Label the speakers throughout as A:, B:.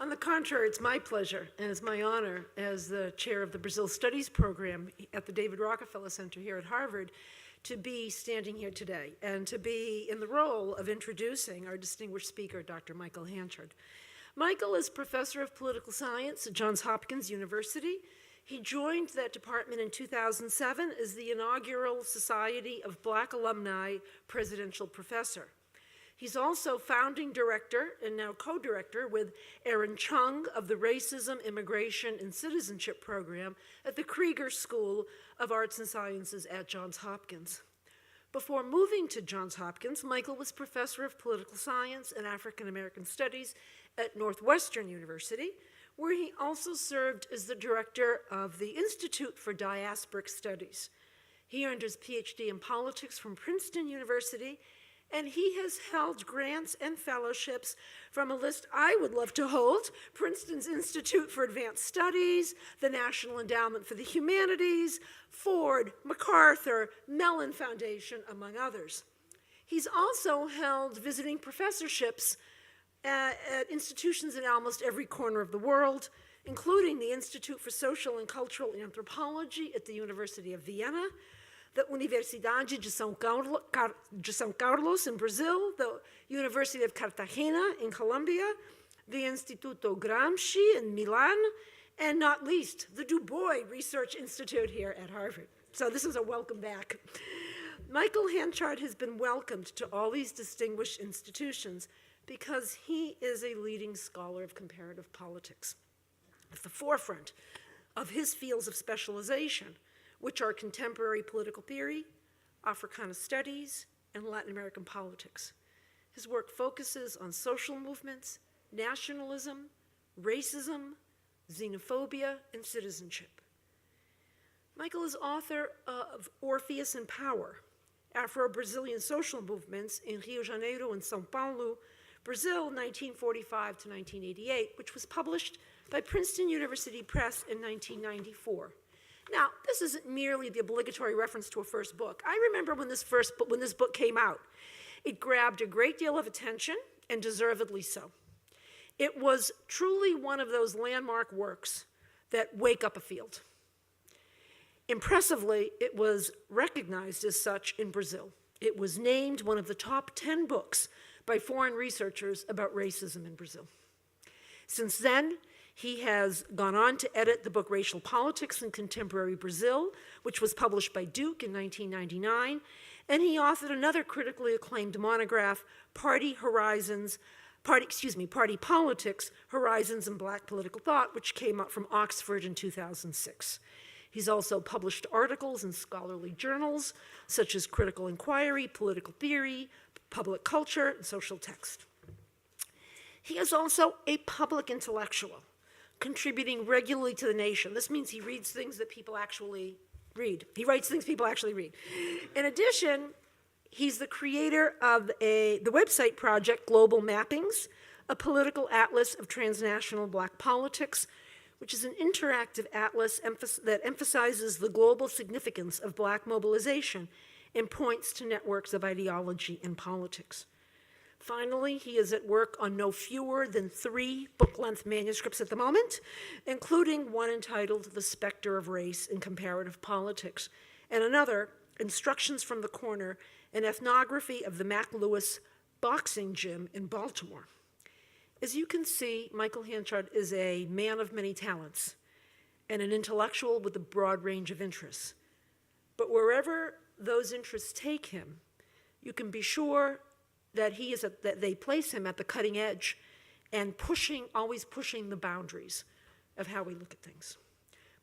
A: On the contrary, it's my pleasure and it's my honor as the chair of the Brazil Studies program at the David Rockefeller Center here at Harvard to be standing here today and to be in the role of introducing our distinguished speaker, Dr. Michael Hanchard. Michael is professor of political science at Johns Hopkins University. He joined that department in 2007 as the inaugural Society of Black Alumni Presidential Professor. He's also founding director and now co-director with Aaron Chung of the Racism, Immigration, and Citizenship Program at the Krieger School of Arts and Sciences at Johns Hopkins. Before moving to Johns Hopkins, Michael was professor of political science and African American studies at Northwestern University, where he also served as the director of the Institute for Diasporic Studies. He earned his PhD in politics from Princeton University, and he has held grants and fellowships from a list I would love to hold: Princeton's Institute for Advanced Studies, the National Endowment for the Humanities, Ford, MacArthur, Mellon Foundation, among others. He's also held visiting professorships at institutions in almost every corner of the world, including the Institute for Social and Cultural Anthropology at the University of Vienna, the Universidade de São Carlos in Brazil, the University of Cartagena in Colombia, the Instituto Gramsci in Milan, and not least, the Du Bois Research Institute here at Harvard. So this is a welcome back. Michael Hanchard has been welcomed to all these distinguished institutions because he is a leading scholar of comparative politics at the forefront of his fields of specialization, which are contemporary political theory, Africana studies, and Latin American politics. His work focuses on social movements, nationalism, racism, xenophobia, and citizenship. Michael is author of Orpheus and Power, Afro-Brazilian Social Movements in Rio de Janeiro and São Paulo, Brazil, 1945 to 1988, which was published by Princeton University Press in 1994. Now, this isn't merely the obligatory reference to a first book. I remember when this book came out. It grabbed a great deal of attention, and deservedly so. It was truly one of those landmark works that wake up a field. Impressively, it was recognized as such in Brazil. It was named one of the top 10 books by foreign researchers about racism in Brazil. Since then, he has gone on to edit the book Racial Politics in Contemporary Brazil, which was published by Duke in 1999, and he authored another critically acclaimed monograph, Party Politics, Horizons in Black Political Thought, which came out from Oxford in 2006. He's also published articles in scholarly journals, such as Critical Inquiry, Political Theory, Public Culture, and Social Text. He is also a public intellectual, contributing regularly to the nation. This means he reads things that people actually read. He writes things people actually read. In addition, he's the creator of the website project Global Mappings, a political atlas of transnational Black politics, which is an interactive atlas that emphasizes the global significance of Black mobilization and points to networks of ideology and politics. Finally, he is at work on no fewer than 3 book-length manuscripts at the moment, including one entitled The Specter of Race in Comparative Politics, and another, Instructions from the Corner, an ethnography of the Mac Lewis boxing gym in Baltimore. As you can see, Michael Hanchard is a man of many talents and an intellectual with a broad range of interests. But wherever those interests take him, you can be sure that that they place him at the cutting edge and always pushing the boundaries of how we look at things.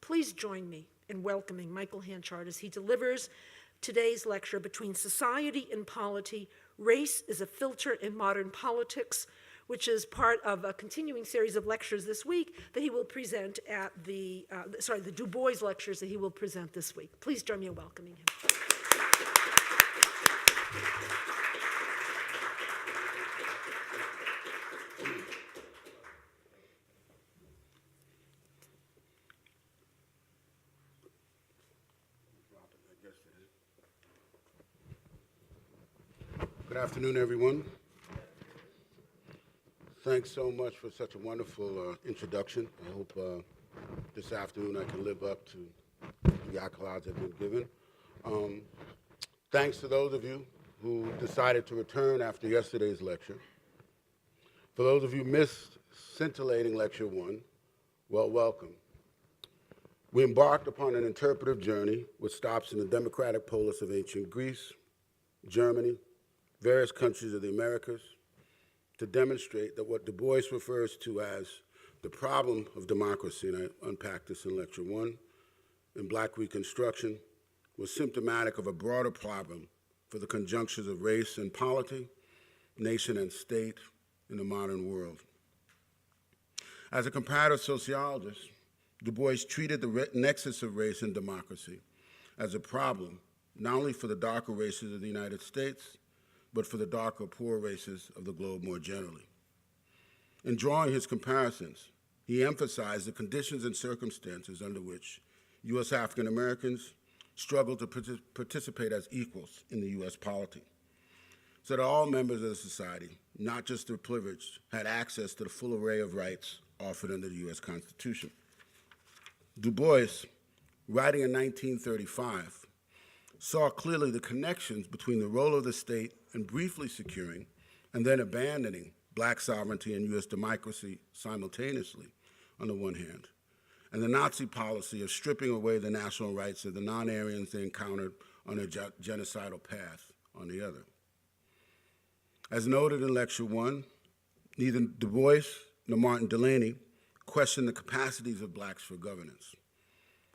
A: Please join me in welcoming Michael Hanchard as he delivers today's lecture, Between Society and Polity, Race is a Filter in Modern Politics, which is part of a continuing series of lectures this week that he will present at the Du Bois lectures that he will present this week. Please join me in welcoming him.
B: Good afternoon, everyone. Thanks so much for such a wonderful introduction. I hope this afternoon I can live up to the accolades I've been given. Thanks to those of you who decided to return after yesterday's lecture. For those of you who missed scintillating Lecture 1, well, welcome. We embarked upon an interpretive journey with stops in the democratic polis of ancient Greece, Germany, various countries of the Americas, to demonstrate that what Du Bois refers to as the problem of democracy, and I unpacked this in Lecture 1, in Black Reconstruction, was symptomatic of a broader problem for the conjunctions of race and polity, nation and state in the modern world. As a comparative sociologist, Du Bois treated the nexus of race and democracy as a problem, not only for the darker races of the United States, but for the darker, poor races of the globe more generally. In drawing his comparisons, he emphasized the conditions and circumstances under which U.S. African Americans struggled to participate as equals in the U.S. polity, so that all members of the society, not just the privileged, had access to the full array of rights offered under the U.S. Constitution. Du Bois, writing in 1935, saw clearly the connections between the role of the state in briefly securing and then abandoning Black sovereignty and U.S. democracy simultaneously, on the one hand, and the Nazi policy of stripping away the national rights of the non-Aryans they encountered on their genocidal path on the other. As noted in Lecture 1, neither Du Bois nor Martin Delany questioned the capacities of Blacks for governance.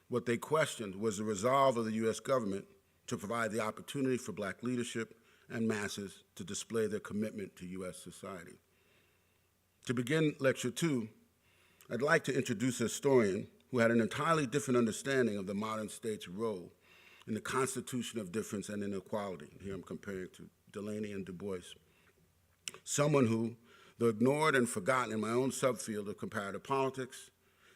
B: What they questioned was the resolve of the U.S. government to provide the opportunity for Black leadership and masses to display their commitment to U.S. society. To begin Lecture 2, I'd like to introduce a historian who had an entirely different understanding of the modern state's role in the constitution of difference and inequality. Here I'm comparing to Delany and Du Bois. Someone who, though ignored and forgotten in my own subfield of comparative politics,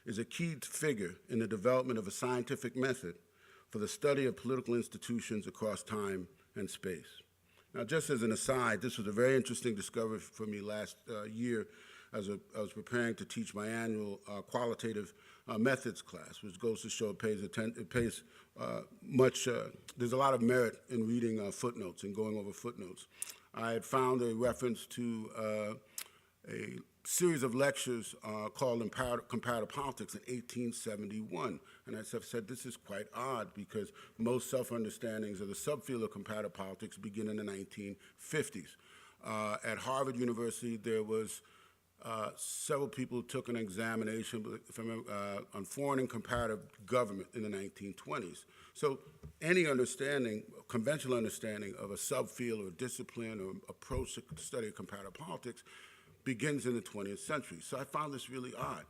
B: is a key figure in the development of a scientific method for the study of political institutions across time and space. Now, just as an aside, this was a very interesting discovery for me last year as I was preparing to teach my annual qualitative methods class, which goes to show there's a lot of merit in reading footnotes and going over footnotes. I had found a reference to a series of lectures called Comparative Politics in 1871. And I said, this is quite odd because most self-understandings of the subfield of comparative politics begin in the 1950s. At Harvard University, there was several people who took an examination on foreign and comparative government in the 1920s. So any understanding, conventional understanding of a subfield or discipline or approach to study of comparative politics begins in the 20th century. So I found this really odd.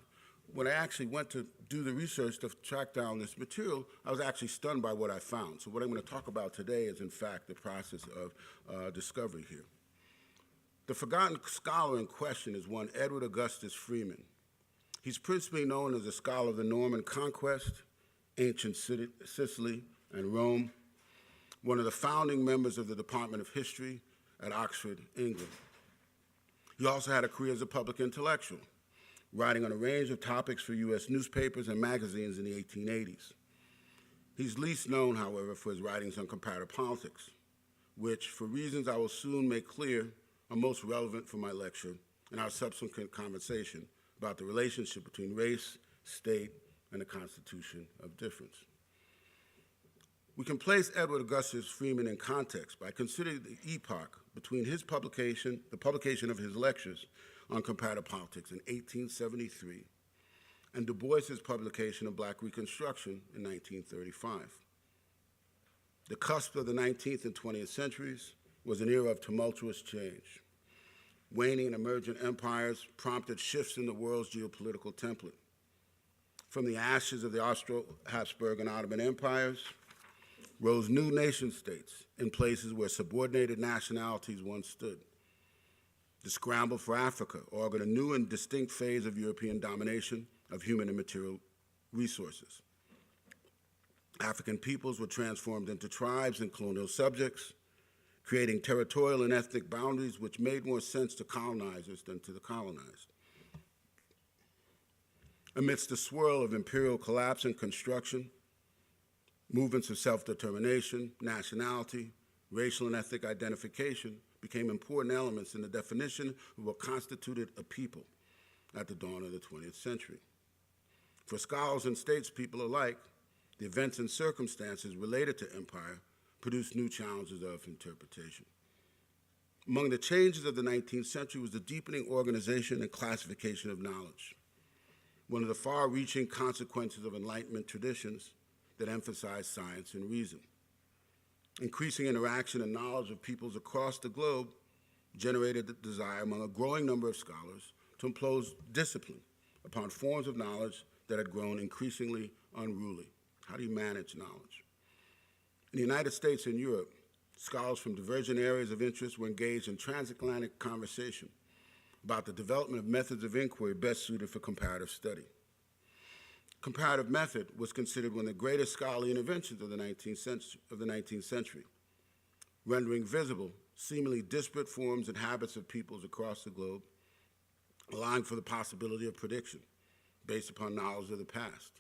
B: When I actually went to do the research to track down this material, I was actually stunned by what I found. So what I'm going to talk about today is, in fact, the process of discovery here. The forgotten scholar in question is one Edward Augustus Freeman. He's principally known as a scholar of the Norman Conquest, ancient Sicily, and Rome, one of the founding members of the Department of History at Oxford, England. He also had a career as a public intellectual, writing on a range of topics for U.S. newspapers and magazines in the 1880s. He's least known, however, for his writings on comparative politics, which, for reasons I will soon make clear, are most relevant for my lecture and our subsequent conversation about the relationship between race, state, and the constitution of difference. We can place Edward Augustus Freeman in context by considering the epoch between his publication, the publication of his lectures on comparative politics in 1873, and Du Bois's publication of Black Reconstruction in 1935. The cusp of the 19th and 20th centuries was an era of tumultuous change. Waning and emergent empires prompted shifts in the world's geopolitical template. From the ashes of the Austro-Habsburg and Ottoman empires rose new nation-states in places where subordinated nationalities once stood. The scramble for Africa augured a new and distinct phase of European domination of human and material resources. African peoples were transformed into tribes and colonial subjects. creating territorial and ethnic boundaries which made more sense to colonizers than to the colonized. Amidst the swirl of imperial collapse and construction, movements of self-determination, nationality, racial and ethnic identification became important elements in the definition of what constituted a people at the dawn of the 20th century. For scholars and statespeople alike, the events and circumstances related to empire produced new challenges of interpretation. Among the changes of the 19th century was the deepening organization and classification of knowledge, one of the far-reaching consequences of Enlightenment traditions that emphasized science and reason. Increasing interaction and knowledge of peoples across the globe generated the desire among a growing number of scholars to impose discipline upon forms of knowledge that had grown increasingly unruly. How do you manage knowledge? In the United States and Europe, scholars from divergent areas of interest were engaged in transatlantic conversation about the development of methods of inquiry best suited for comparative study. Comparative method was considered one of the greatest scholarly interventions of the 19th century, rendering visible seemingly disparate forms and habits of peoples across the globe, allowing for the possibility of prediction based upon knowledge of the past,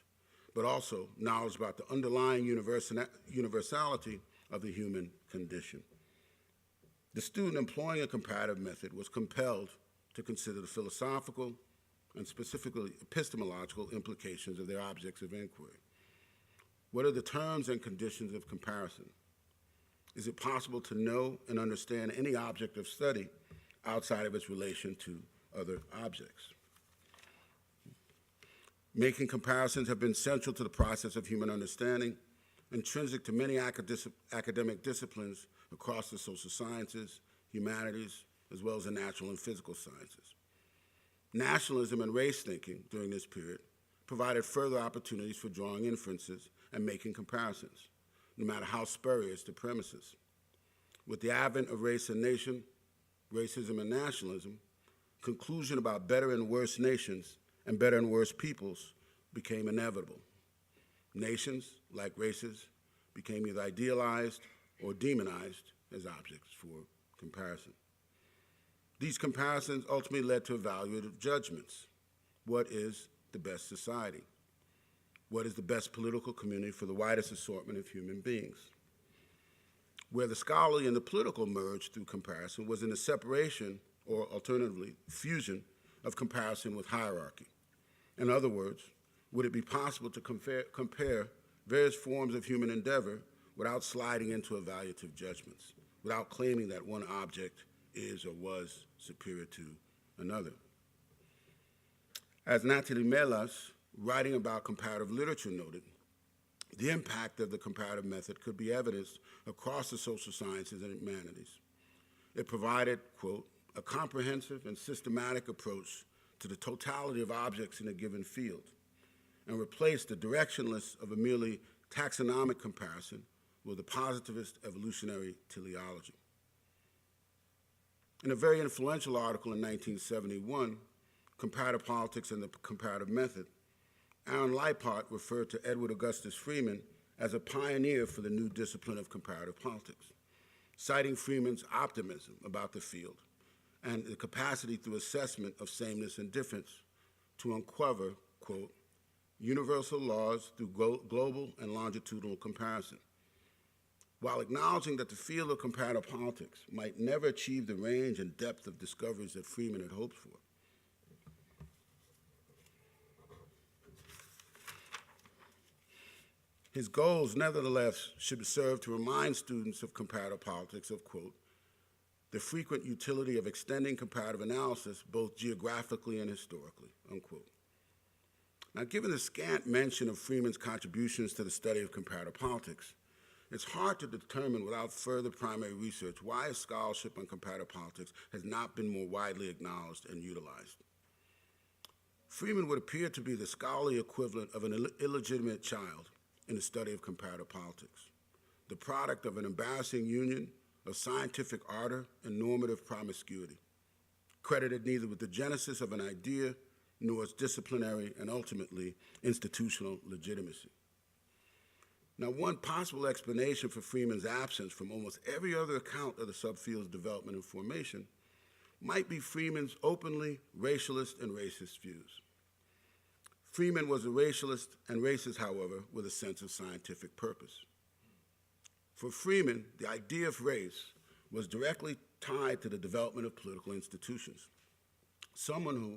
B: but also knowledge about the underlying universality of the human condition. The student employing a comparative method was compelled to consider the philosophical and specifically epistemological implications of their objects of inquiry. What are the terms and conditions of comparison? Is it possible to know and understand any object of study outside of its relation to other objects? Making comparisons have been central to the process of human understanding, intrinsic to many academic disciplines across the social sciences, humanities, as well as the natural and physical sciences. Nationalism and race thinking during this period provided further opportunities for drawing inferences and making comparisons, no matter how spurious the premises. With the advent of race and nation, racism and nationalism, conclusion about better and worse nations and better and worse peoples became inevitable. Nations, like races, became either idealized or demonized as objects for comparison. These comparisons ultimately led to evaluative judgments. What is the best society? What is the best political community for the widest assortment of human beings? Where the scholarly and the political merged through comparison was in the separation, or alternatively, fusion, of comparison with hierarchy. In other words, would it be possible to compare various forms of human endeavor without sliding into evaluative judgments, without claiming that one object is or was superior to another? As Nathalie Melas, writing about comparative literature, noted, the impact of the comparative method could be evidenced across the social sciences and humanities. It provided, quote, a comprehensive and systematic approach to the totality of objects in a given field, and replaced the directionless of a merely taxonomic comparison with a positivist evolutionary teleology. In a very influential article in 1971, Comparative Politics and the Comparative Method, Aaron Leipart referred to Edward Augustus Freeman as a pioneer for the new discipline of comparative politics, citing Freeman's optimism about the field and the capacity through assessment of sameness and difference to uncover, quote, universal laws through global and longitudinal comparison. While acknowledging that the field of comparative politics might never achieve the range and depth of discoveries that Freeman had hoped for, his goals, nevertheless, should serve to remind students of comparative politics of, quote, the frequent utility of extending comparative analysis both geographically and historically, unquote. Now, given the scant mention of Freeman's contributions to the study of comparative politics, it's hard to determine without further primary research why his scholarship on comparative politics has not been more widely acknowledged and utilized. Freeman would appear to be the scholarly equivalent of an illegitimate child in the study of comparative politics, the product of an embarrassing union of scientific ardor and normative promiscuity, credited neither with the genesis of an idea nor its disciplinary and ultimately institutional legitimacy. Now, one possible explanation for Freeman's absence from almost every other account of the subfield's development and formation might be Freeman's openly racialist and racist views. Freeman was a racialist and racist, however, with a sense of scientific purpose. For Freeman, the idea of race was directly tied to the development of political institutions. Someone who,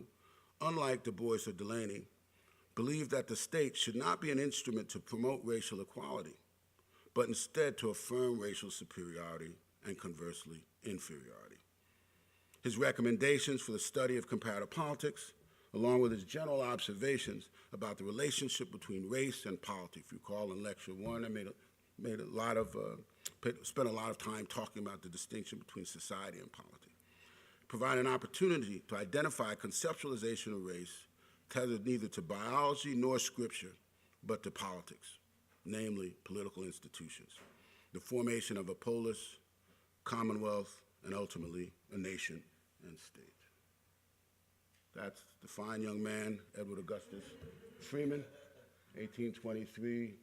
B: unlike Du Bois or Delaney, believed that the state should not be an instrument to promote racial equality, but instead to affirm racial superiority and conversely inferiority. His recommendations for the study of comparative politics, along with his general observations about the relationship between race and politics. If you recall in lecture one, I spent a lot of time talking about the distinction between society and politics. Provide an opportunity to identify conceptualization of race tethered neither to biology nor scripture, but to politics, namely political institutions, the formation of a polis, commonwealth, and ultimately a nation and state. That's the fine young man, Edward Augustus Freeman, 1823,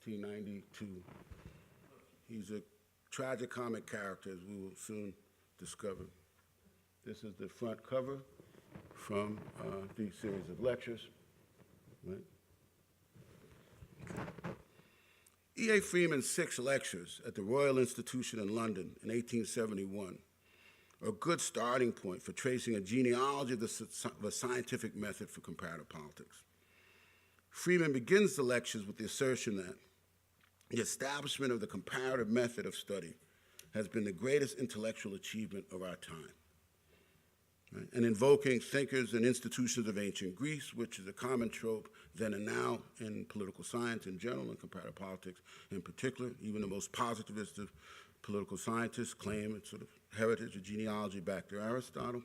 B: 1892. He's a tragicomic character, as we will soon discover. This is the front cover from these series of lectures. Right? E.A. Freeman's 6 lectures at the Royal Institution in London in 1871 are a good starting point for tracing a genealogy of the scientific method for comparative politics. Freeman begins the lectures with the assertion that the establishment of the comparative method of study has been the greatest intellectual achievement of our time. Right? And invoking thinkers and institutions of ancient Greece, which is a common trope then and now in political science in general and comparative politics in particular. Even the most positivist of political scientists claim its sort of heritage or genealogy back to Aristotle.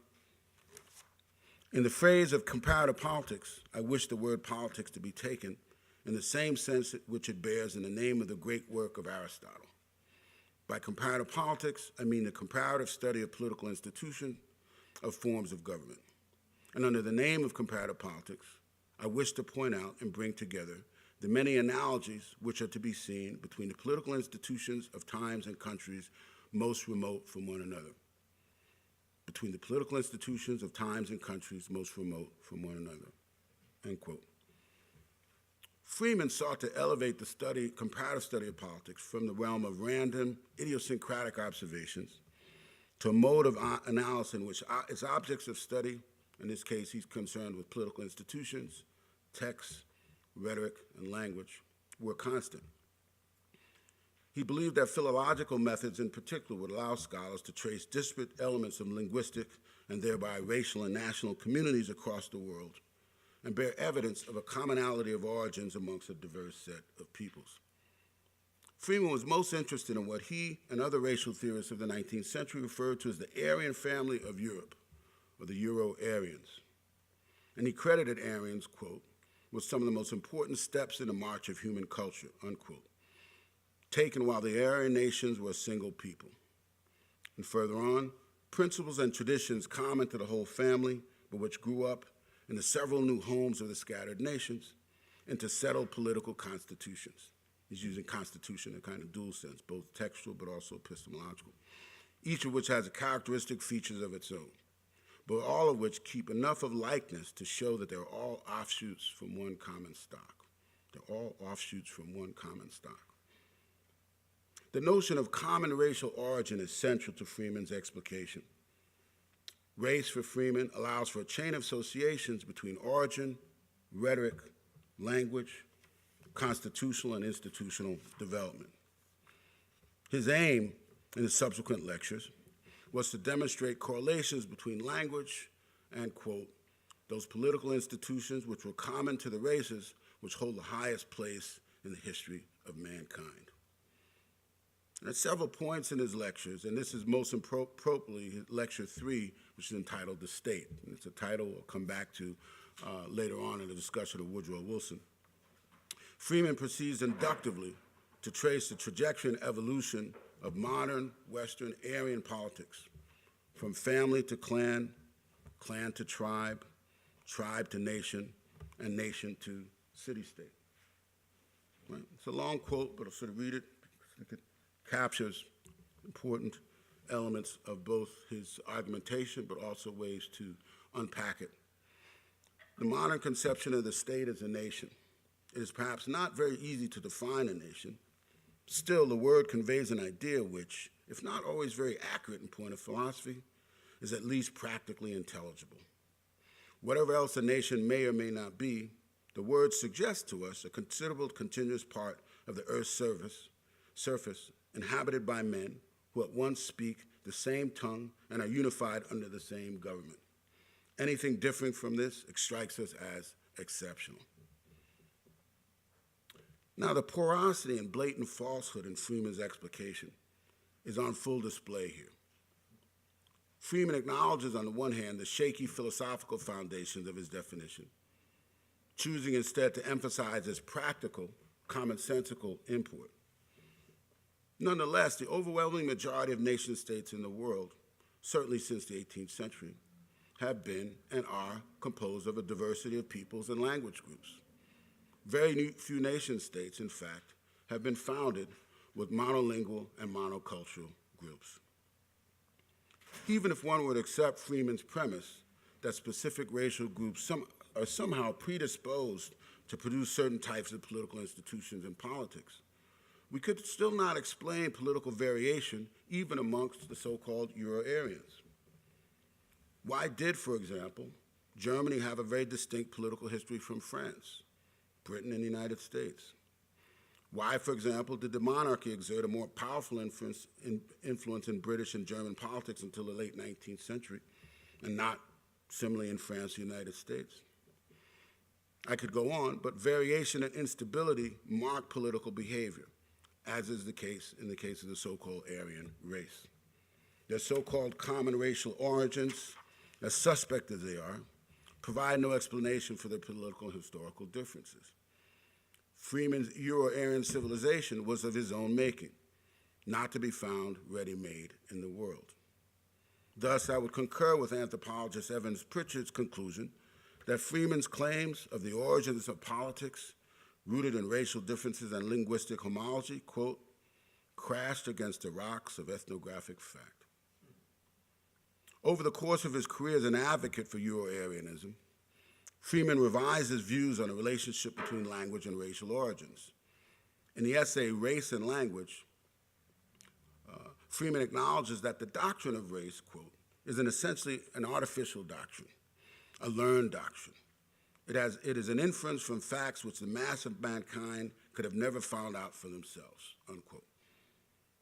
B: In the phrase of comparative politics, I wish the word politics to be taken in the same sense which it bears in the name of the great work of Aristotle. By comparative politics, I mean the comparative study of political institutions, of forms of government. And under the name of comparative politics, I wish to point out and bring together the many analogies which are to be seen between the political institutions of times and countries most remote from one another. Between the political institutions of times and countries most remote from one another, end quote. Freeman sought to elevate the comparative study of politics from the realm of random, idiosyncratic observations to a mode of analysis in which its objects of study, in this case he's concerned with political institutions, texts, rhetoric, and language, were constant. He believed that philological methods in particular would allow scholars to trace disparate elements of linguistic and thereby racial and national communities across the world and bear evidence of a commonality of origins amongst a diverse set of peoples. Freeman was most interested in what he and other racial theorists of the 19th century referred to as the Aryan family of Europe, or the Euro-Aryans. And he credited Aryans, quote, with some of the most important steps in the march of human culture, unquote, taken while the Aryan nations were a single people. And further on, principles and traditions common to the whole family, but which grew up in the several new homes of the scattered nations into settled political constitutions. He's using constitution in a kind of dual sense, both textual but also epistemological, each of which has characteristic features of its own, but all of which keep enough of likeness to show that they're all offshoots from one common stock. They're all offshoots from one common stock. The notion of common racial origin is central to Freeman's explication. Race for Freeman allows for a chain of associations between origin, rhetoric, language, constitutional and institutional development. His aim in the subsequent lectures was to demonstrate correlations between language and, quote, those political institutions which were common to the races which hold the highest place in the history of mankind. And at several points in his lectures, and this is most appropriately lecture 3, which is entitled The State. And it's a title we'll come back to later on in the discussion of Woodrow Wilson. Freeman proceeds inductively to trace the trajectory and evolution of modern Western Aryan politics, from family to clan, clan to tribe, tribe to nation, and nation to city-state. Right? It's a long quote, but I'll sort of read it because it captures important elements of both his argumentation, but also ways to unpack it. The modern conception of the state as a nation. It is perhaps not very easy to define a nation. Still, the word conveys an idea which, if not always very accurate in point of philosophy, is at least practically intelligible. Whatever else a nation may or may not be, the word suggests to us a considerable continuous part of the Earth's surface, inhabited by men who at once speak the same tongue and are unified under the same government. Anything differing from this strikes us as exceptional. Now, the porosity and blatant falsehood in Freeman's explication is on full display here. Freeman acknowledges, on the one hand, the shaky philosophical foundations of his definition, choosing instead to emphasize its practical, commonsensical import. Nonetheless, the overwhelming majority of nation-states in the world, certainly since the 18th century, have been and are composed of a diversity of peoples and language groups. Very few nation-states, in fact, have been founded with monolingual and monocultural groups. Even if one would accept Freeman's premise that specific racial groups are somehow predisposed to produce certain types of political institutions and politics, we could still not explain political variation even amongst the so-called Euro-Aryans. Why did, for example, Germany have a very distinct political history from France, Britain, and the United States? Why, for example, did the monarchy exert a more powerful influence in British and German politics until the late 19th century, and not similarly in France and the United States? I could go on, but variation and instability mark political behavior, as is the case in the case of the so-called Aryan race. Their so-called common racial origins, as suspect as they are, provide no explanation for their political and historical differences. Freeman's Euro-Aryan civilization was of his own making, not to be found ready-made in the world. Thus, I would concur with anthropologist Evans Pritchard's conclusion that Freeman's claims of the origins of politics, rooted in racial differences and linguistic homology, quote, crashed against the rocks of ethnographic fact. Over the course of his career as an advocate for Euro-Aryanism, Freeman revised his views on the relationship between language and racial origins. In the essay Race and Language, Freeman acknowledges that the doctrine of race, quote, is essentially an artificial doctrine, a learned doctrine. It is an inference from facts which the mass of mankind could have never found out for themselves, unquote.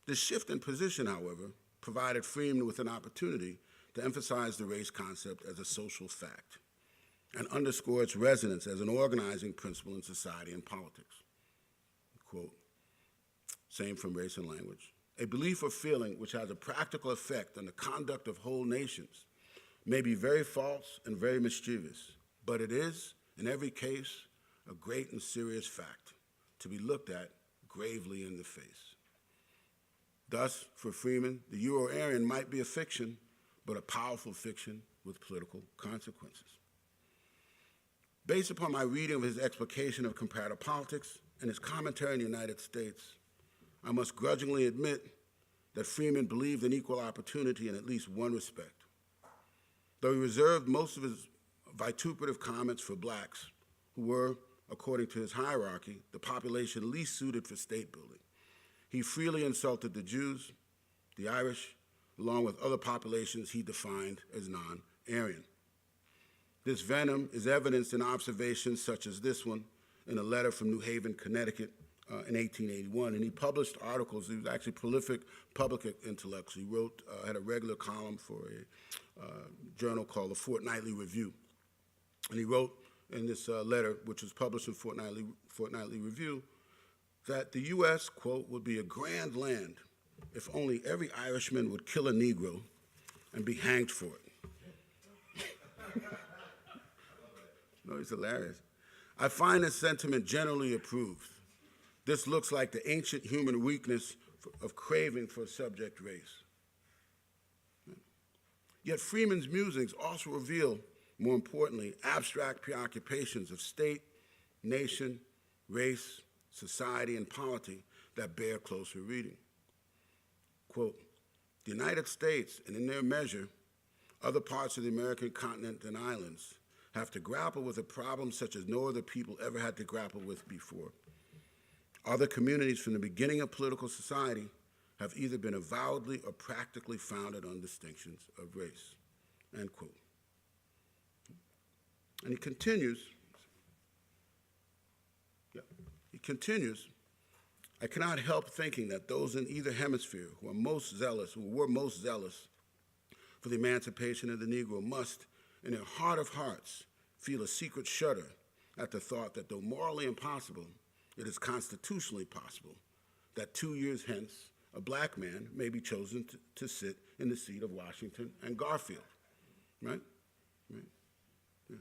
B: This shift in position, however, provided Freeman with an opportunity to emphasize the race concept as a social fact and underscore its resonance as an organizing principle in society and politics. Quote, same from Race and Language. A belief or feeling which has a practical effect on the conduct of whole nations may be very false and very mischievous, but it is, in every case, a great and serious fact to be looked at gravely in the face. Thus, for Freeman, the Euro-Aryan might be a fiction, but a powerful fiction with political consequences. Based upon my reading of his explication of comparative politics and his commentary in the United States, I must grudgingly admit that Freeman believed in equal opportunity in at least one respect. Though he reserved most of his vituperative comments for blacks, who were, according to his hierarchy, the population least suited for state building, he freely insulted the Jews, the Irish, along with other populations he defined as non-Aryan. This venom is evidenced in observations such as this one in a letter from New Haven, Connecticut in 1881. And he published articles. He was actually a prolific public intellectual. He wrote, had a regular column for a journal called the Fortnightly Review. And he wrote in this letter, which was published in Fortnightly Review, that the U.S., quote, would be a grand land if only every Irishman would kill a Negro and be hanged for it. No, he's hilarious. I find this sentiment generally approved. This looks like the ancient human weakness of craving for a subject race. Yet Freeman's musings also reveal, more importantly, abstract preoccupations of state, nation, race, society, and polity that bear closer reading. Quote, the United States, and in their measure, other parts of the American continent and islands, have to grapple with a problem such as no other people ever had to grapple with before. Other communities from the beginning of political society have either been avowedly or practically founded on distinctions of race, end quote. And he continues, I cannot help thinking that those in either hemisphere who were most zealous for the emancipation of the Negro must, in their heart of hearts, feel a secret shudder at the thought that though morally impossible, it is constitutionally possible that 2 years hence, a black man may be chosen to sit in the seat of Washington and Garfield, right? Yeah.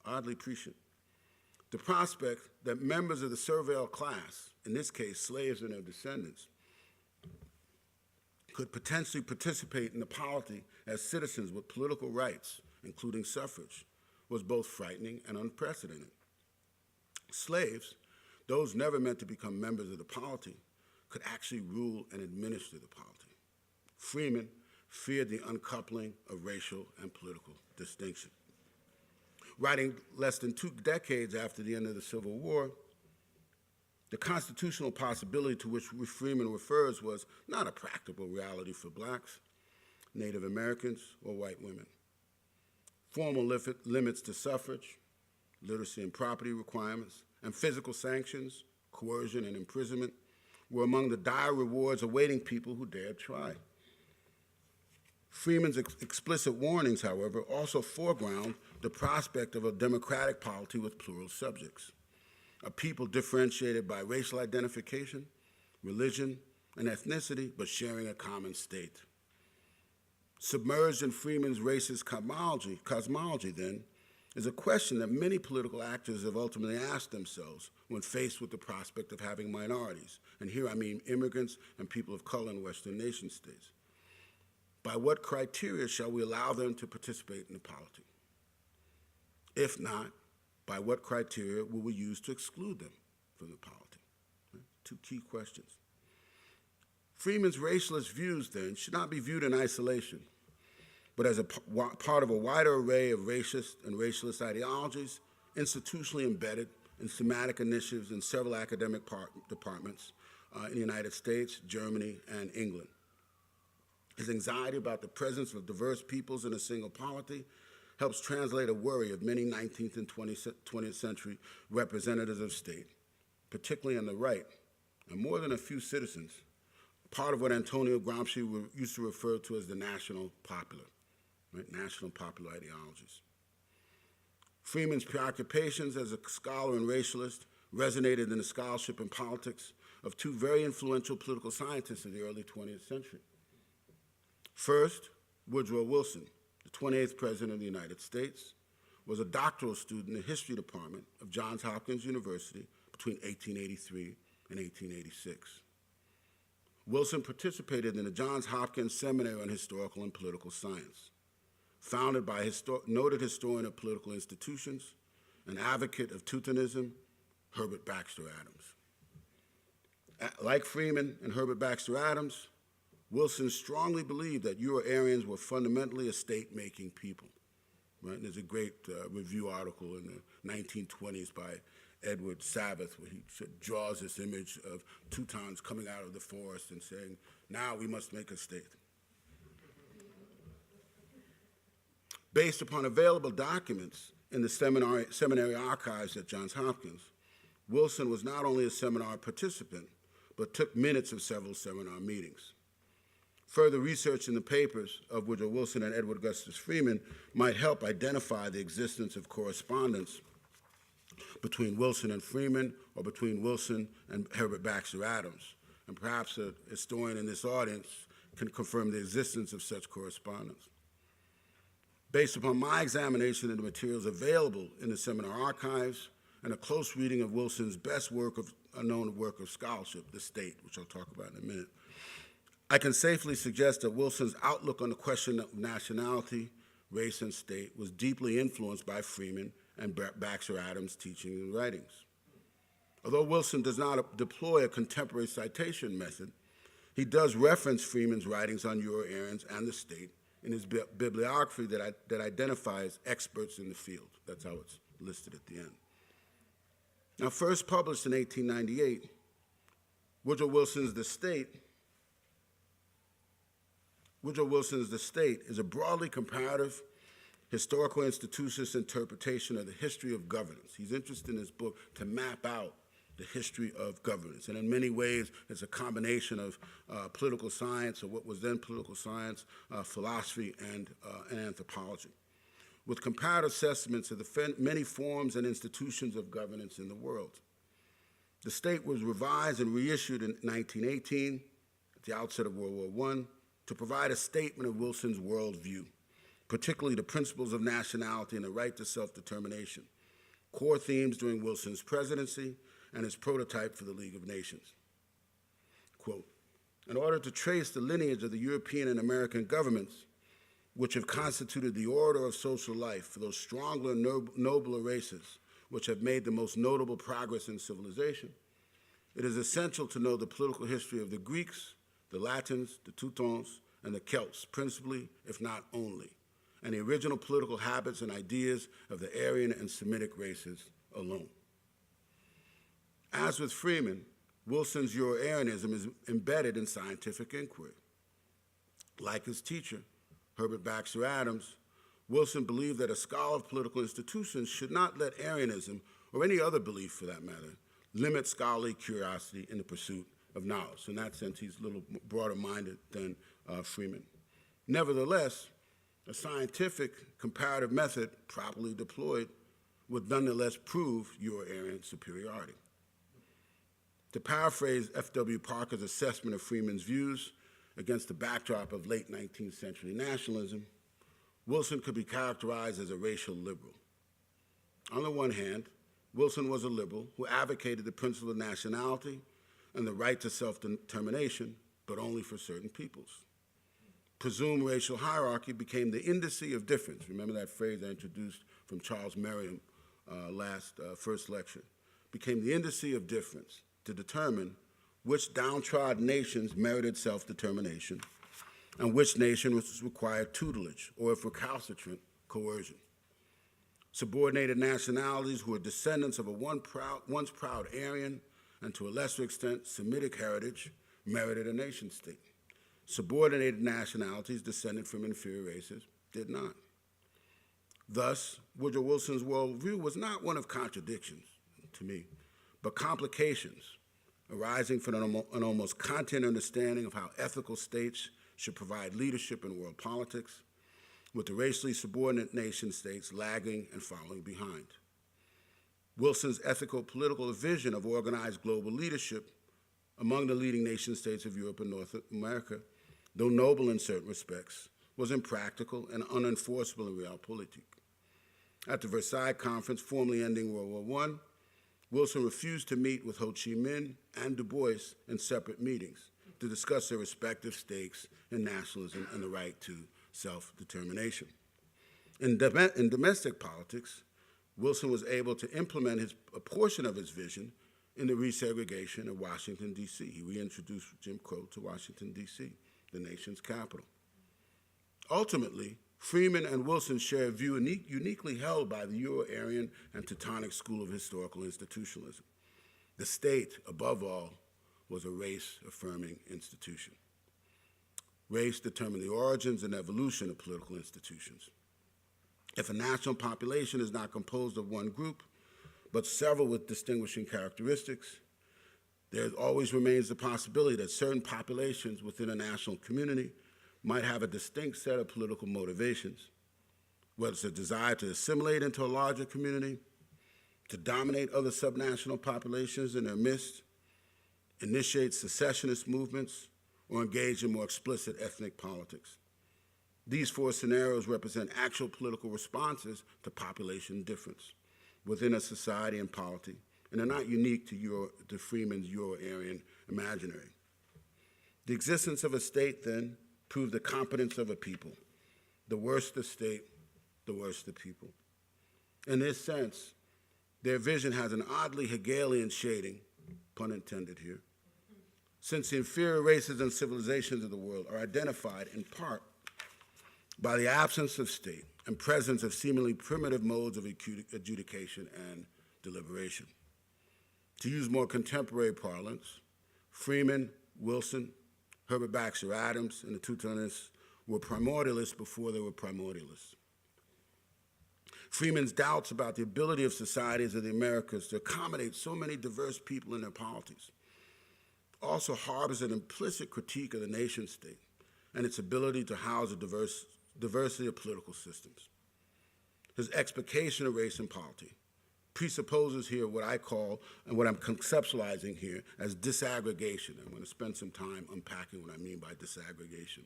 B: Oddly prescient. The prospect that members of the servile class, in this case slaves and their descendants, could potentially participate in the polity as citizens with political rights, including suffrage, was both frightening and unprecedented. Slaves, those never meant to become members of the polity, could actually rule and administer the polity. Freeman feared the uncoupling of racial and political distinction. Writing less than 2 decades after the end of the Civil War, the constitutional possibility to which Freeman refers was not a practical reality for blacks, Native Americans, or white women. Formal limits to suffrage, literacy and property requirements, and physical sanctions, coercion and imprisonment were among the dire rewards awaiting people who dared try. Freeman's explicit warnings, however, also foreground the prospect of a democratic polity with plural subjects, a people differentiated by racial identification, religion, and ethnicity, but sharing a common state. Submerged in Freeman's racist cosmology, then, is a question that many political actors have ultimately asked themselves when faced with the prospect of having minorities, and here I mean immigrants and people of color in Western nation states. By what criteria shall we allow them to participate in the polity? If not, by what criteria will we use to exclude them from the polity? Right? 2 key questions. Freeman's racialist views, then, should not be viewed in isolation, but as a part of a wider array of racist and racialist ideologies institutionally embedded in thematic initiatives in several academic departments in the United States, Germany, and England. His anxiety about the presence of diverse peoples in a single polity helps translate a worry of many 19th and 20th century representatives of state, particularly on the right, and more than a few citizens, part of what Antonio Gramsci used to refer to as the national popular, right? National popular ideologies. Freeman's preoccupations as a scholar and racialist resonated in the scholarship and politics of 2 very influential political scientists of the early 20th century. First, Woodrow Wilson, the 28th President of the United States, was a doctoral student in the history department of Johns Hopkins University between 1883 and 1886. Wilson participated in the Johns Hopkins Seminary on Historical and Political Science, founded by noted historian of political institutions and advocate of Teutonism, Herbert Baxter Adams. Like Freeman and Herbert Baxter Adams, Wilson strongly believed that Euro-Aryans were fundamentally a state-making people. Right? And there's a great review article in the 1920s by Edward Sabath where he draws this image of Teutons coming out of the forest and saying, now we must make a state. Based upon available documents in the seminary archives at Johns Hopkins, Wilson was not only a seminar participant, but took minutes of several seminar meetings. Further research in the papers of Woodrow Wilson and Edward Augustus Freeman might help identify the existence of correspondence between Wilson and Freeman or between Wilson and Herbert Baxter Adams. And perhaps a historian in this audience can confirm the existence of such correspondence. Based upon my examination of the materials available in the seminar archives and a close reading of Wilson's best known work of scholarship, The State, which I'll talk about in a minute, I can safely suggest that Wilson's outlook on the question of nationality, race, and state was deeply influenced by Freeman and Baxter Adams' teaching and writings. Although Wilson does not deploy a contemporary citation method, he does reference Freeman's writings on Euro-Aryans and the state in his bibliography that identifies experts in the field. That's how it's listed at the end. Now, first published in 1898, Woodrow Wilson's The State is a broadly comparative historical institutionalist interpretation of the history of governance. He's interested in his book to map out the history of governance. And in many ways, it's a combination of political science, or what was then political science, philosophy, and anthropology, with comparative assessments of the many forms and institutions of governance in the world. The State was revised and reissued in 1918, at the outset of World War I, to provide a statement of Wilson's worldview, particularly the principles of nationality and the right to self-determination, core themes during Wilson's presidency and his prototype for the League of Nations. Quote, in order to trace the lineage of the European and American governments, which have constituted the order of social life for those stronger, nobler races which have made the most notable progress in civilization, it is essential to know the political history of the Greeks, the Latins, the Teutons, and the Celts, principally, if not only, and the original political habits and ideas of the Aryan and Semitic races alone. As with Freeman, Wilson's Euro-Aryanism is embedded in scientific inquiry. Like his teacher, Herbert Baxter Adams, Wilson believed that a scholar of political institutions should not let Aryanism, or any other belief for that matter, limit scholarly curiosity in the pursuit of knowledge. In that sense, he's a little broader-minded than Freeman. Nevertheless, a scientific comparative method properly deployed would nonetheless prove Euro-Aryan superiority. To paraphrase F.W. Parker's assessment of Freeman's views against the backdrop of late 19th century nationalism, Wilson could be characterized as a racial liberal. On the one hand, Wilson was a liberal who advocated the principle of nationality and the right to self-determination, but only for certain peoples. Presumed racial hierarchy became the indice of difference. Remember that phrase I introduced from Charles Merriam first lecture. Became the indice of difference to determine which downtrodden nations merited self-determination and which nation required tutelage, or if recalcitrant, coercion. Subordinated nationalities who were descendants of a once proud Aryan and to a lesser extent Semitic heritage merited a nation state. Subordinated nationalities descended from inferior races did not. Thus, Woodrow Wilson's worldview was not one of contradictions, to me, but complications arising from an almost content understanding of how ethical states should provide leadership in world politics, with the racially subordinate nation states lagging and following behind. Wilson's ethical political vision of organized global leadership among the leading nation states of Europe and North America, though noble in certain respects, was impractical and unenforceable in realpolitik. At the Versailles Conference, formally ending World War I, Wilson refused to meet with Ho Chi Minh and Du Bois in separate meetings to discuss their respective stakes in nationalism and the right to self-determination. In domestic politics, Wilson was able to implement a portion of his vision in the resegregation of Washington, D.C. He reintroduced Jim Crow to Washington, D.C., the nation's capital. Ultimately, Freeman and Wilson share a view uniquely held by the Euro-Aryan and Teutonic school of historical institutionalism. The state, above all, was a race-affirming institution. Race determined the origins and evolution of political institutions. If a national population is not composed of one group, but several with distinguishing characteristics, there always remains the possibility that certain populations within a national community might have a distinct set of political motivations, whether it's a desire to assimilate into a larger community, to dominate other subnational populations in their midst, initiate secessionist movements, or engage in more explicit ethnic politics. These four scenarios represent actual political responses to population difference within a society and polity, and are not unique to Freeman's Euro-Aryan imaginary. The existence of a state, then, proved the competence of a people. The worse the state, the worse the people. In this sense, their vision has an oddly Hegelian shading, pun intended here, since the inferior races and civilizations of the world are identified in part by the absence of state and presence of seemingly primitive modes of adjudication and deliberation. To use more contemporary parlance, Freeman, Wilson, Herbert Baxter Adams, and the Teutonists were primordialists before they were primordialists. Freeman's doubts about the ability of societies of the Americas to accommodate so many diverse people in their polities also harbors an implicit critique of the nation state and its ability to house a diversity of political systems. His explication of race and polity presupposes here what I call, and what I'm conceptualizing here, as disaggregation. I'm going to spend some time unpacking what I mean by disaggregation.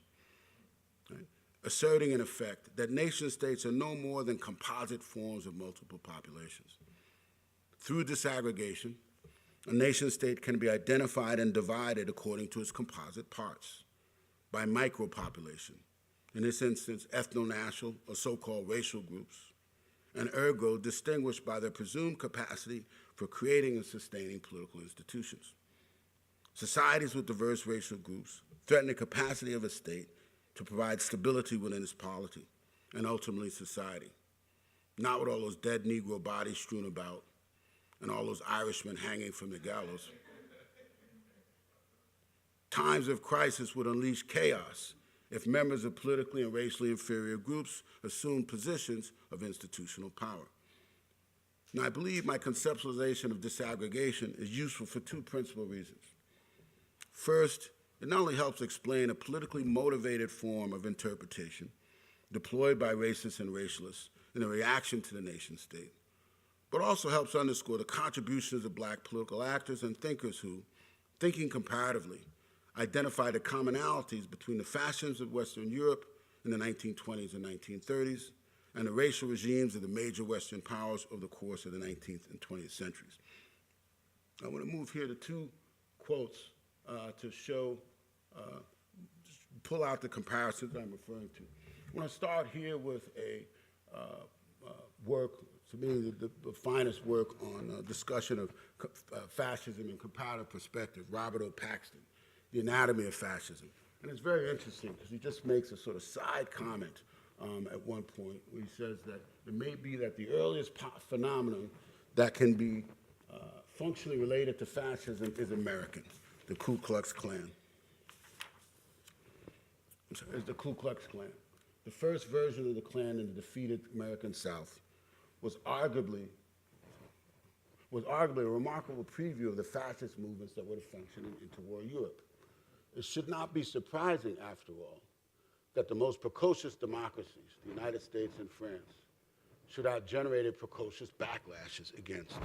B: Right? Asserting, in effect, that nation states are no more than composite forms of multiple populations. Through disaggregation, a nation state can be identified and divided according to its composite parts by micropopulation, in this instance, ethno-national or so-called racial groups, and ergo distinguished by their presumed capacity for creating and sustaining political institutions. Societies with diverse racial groups threaten the capacity of a state to provide stability within its polity and ultimately society, not with all those dead Negro bodies strewn about and all those Irishmen hanging from the gallows. Times of crisis would unleash chaos if members of politically and racially inferior groups assumed positions of institutional power. Now, I believe my conceptualization of disaggregation is useful for two principal reasons. First, it not only helps explain a politically motivated form of interpretation deployed by racists and racialists in a reaction to the nation state, but also helps underscore the contributions of Black political actors and thinkers who, thinking comparatively, identify the commonalities between the fascisms of Western Europe in the 1920s and 1930s and the racial regimes of the major Western powers over the course of the 19th and 20th centuries. I want to move here to two quotes to show, pull out the comparisons I'm referring to. I want to start here with a work, to me, the finest work on discussion of fascism in comparative perspective, Robert O. Paxton, The Anatomy of Fascism. And it's very interesting because he just makes a sort of side comment at one point where he says that it may be that the earliest phenomenon that can be functionally related to fascism is American, the Ku Klux Klan. It's the Ku Klux Klan. The first version of the Klan in the defeated American South was arguably a remarkable preview of the fascist movements that would have functioned in interwar Europe. It should not be surprising, after all, that the most precocious democracies, the United States and France, should have generated precocious backlashes against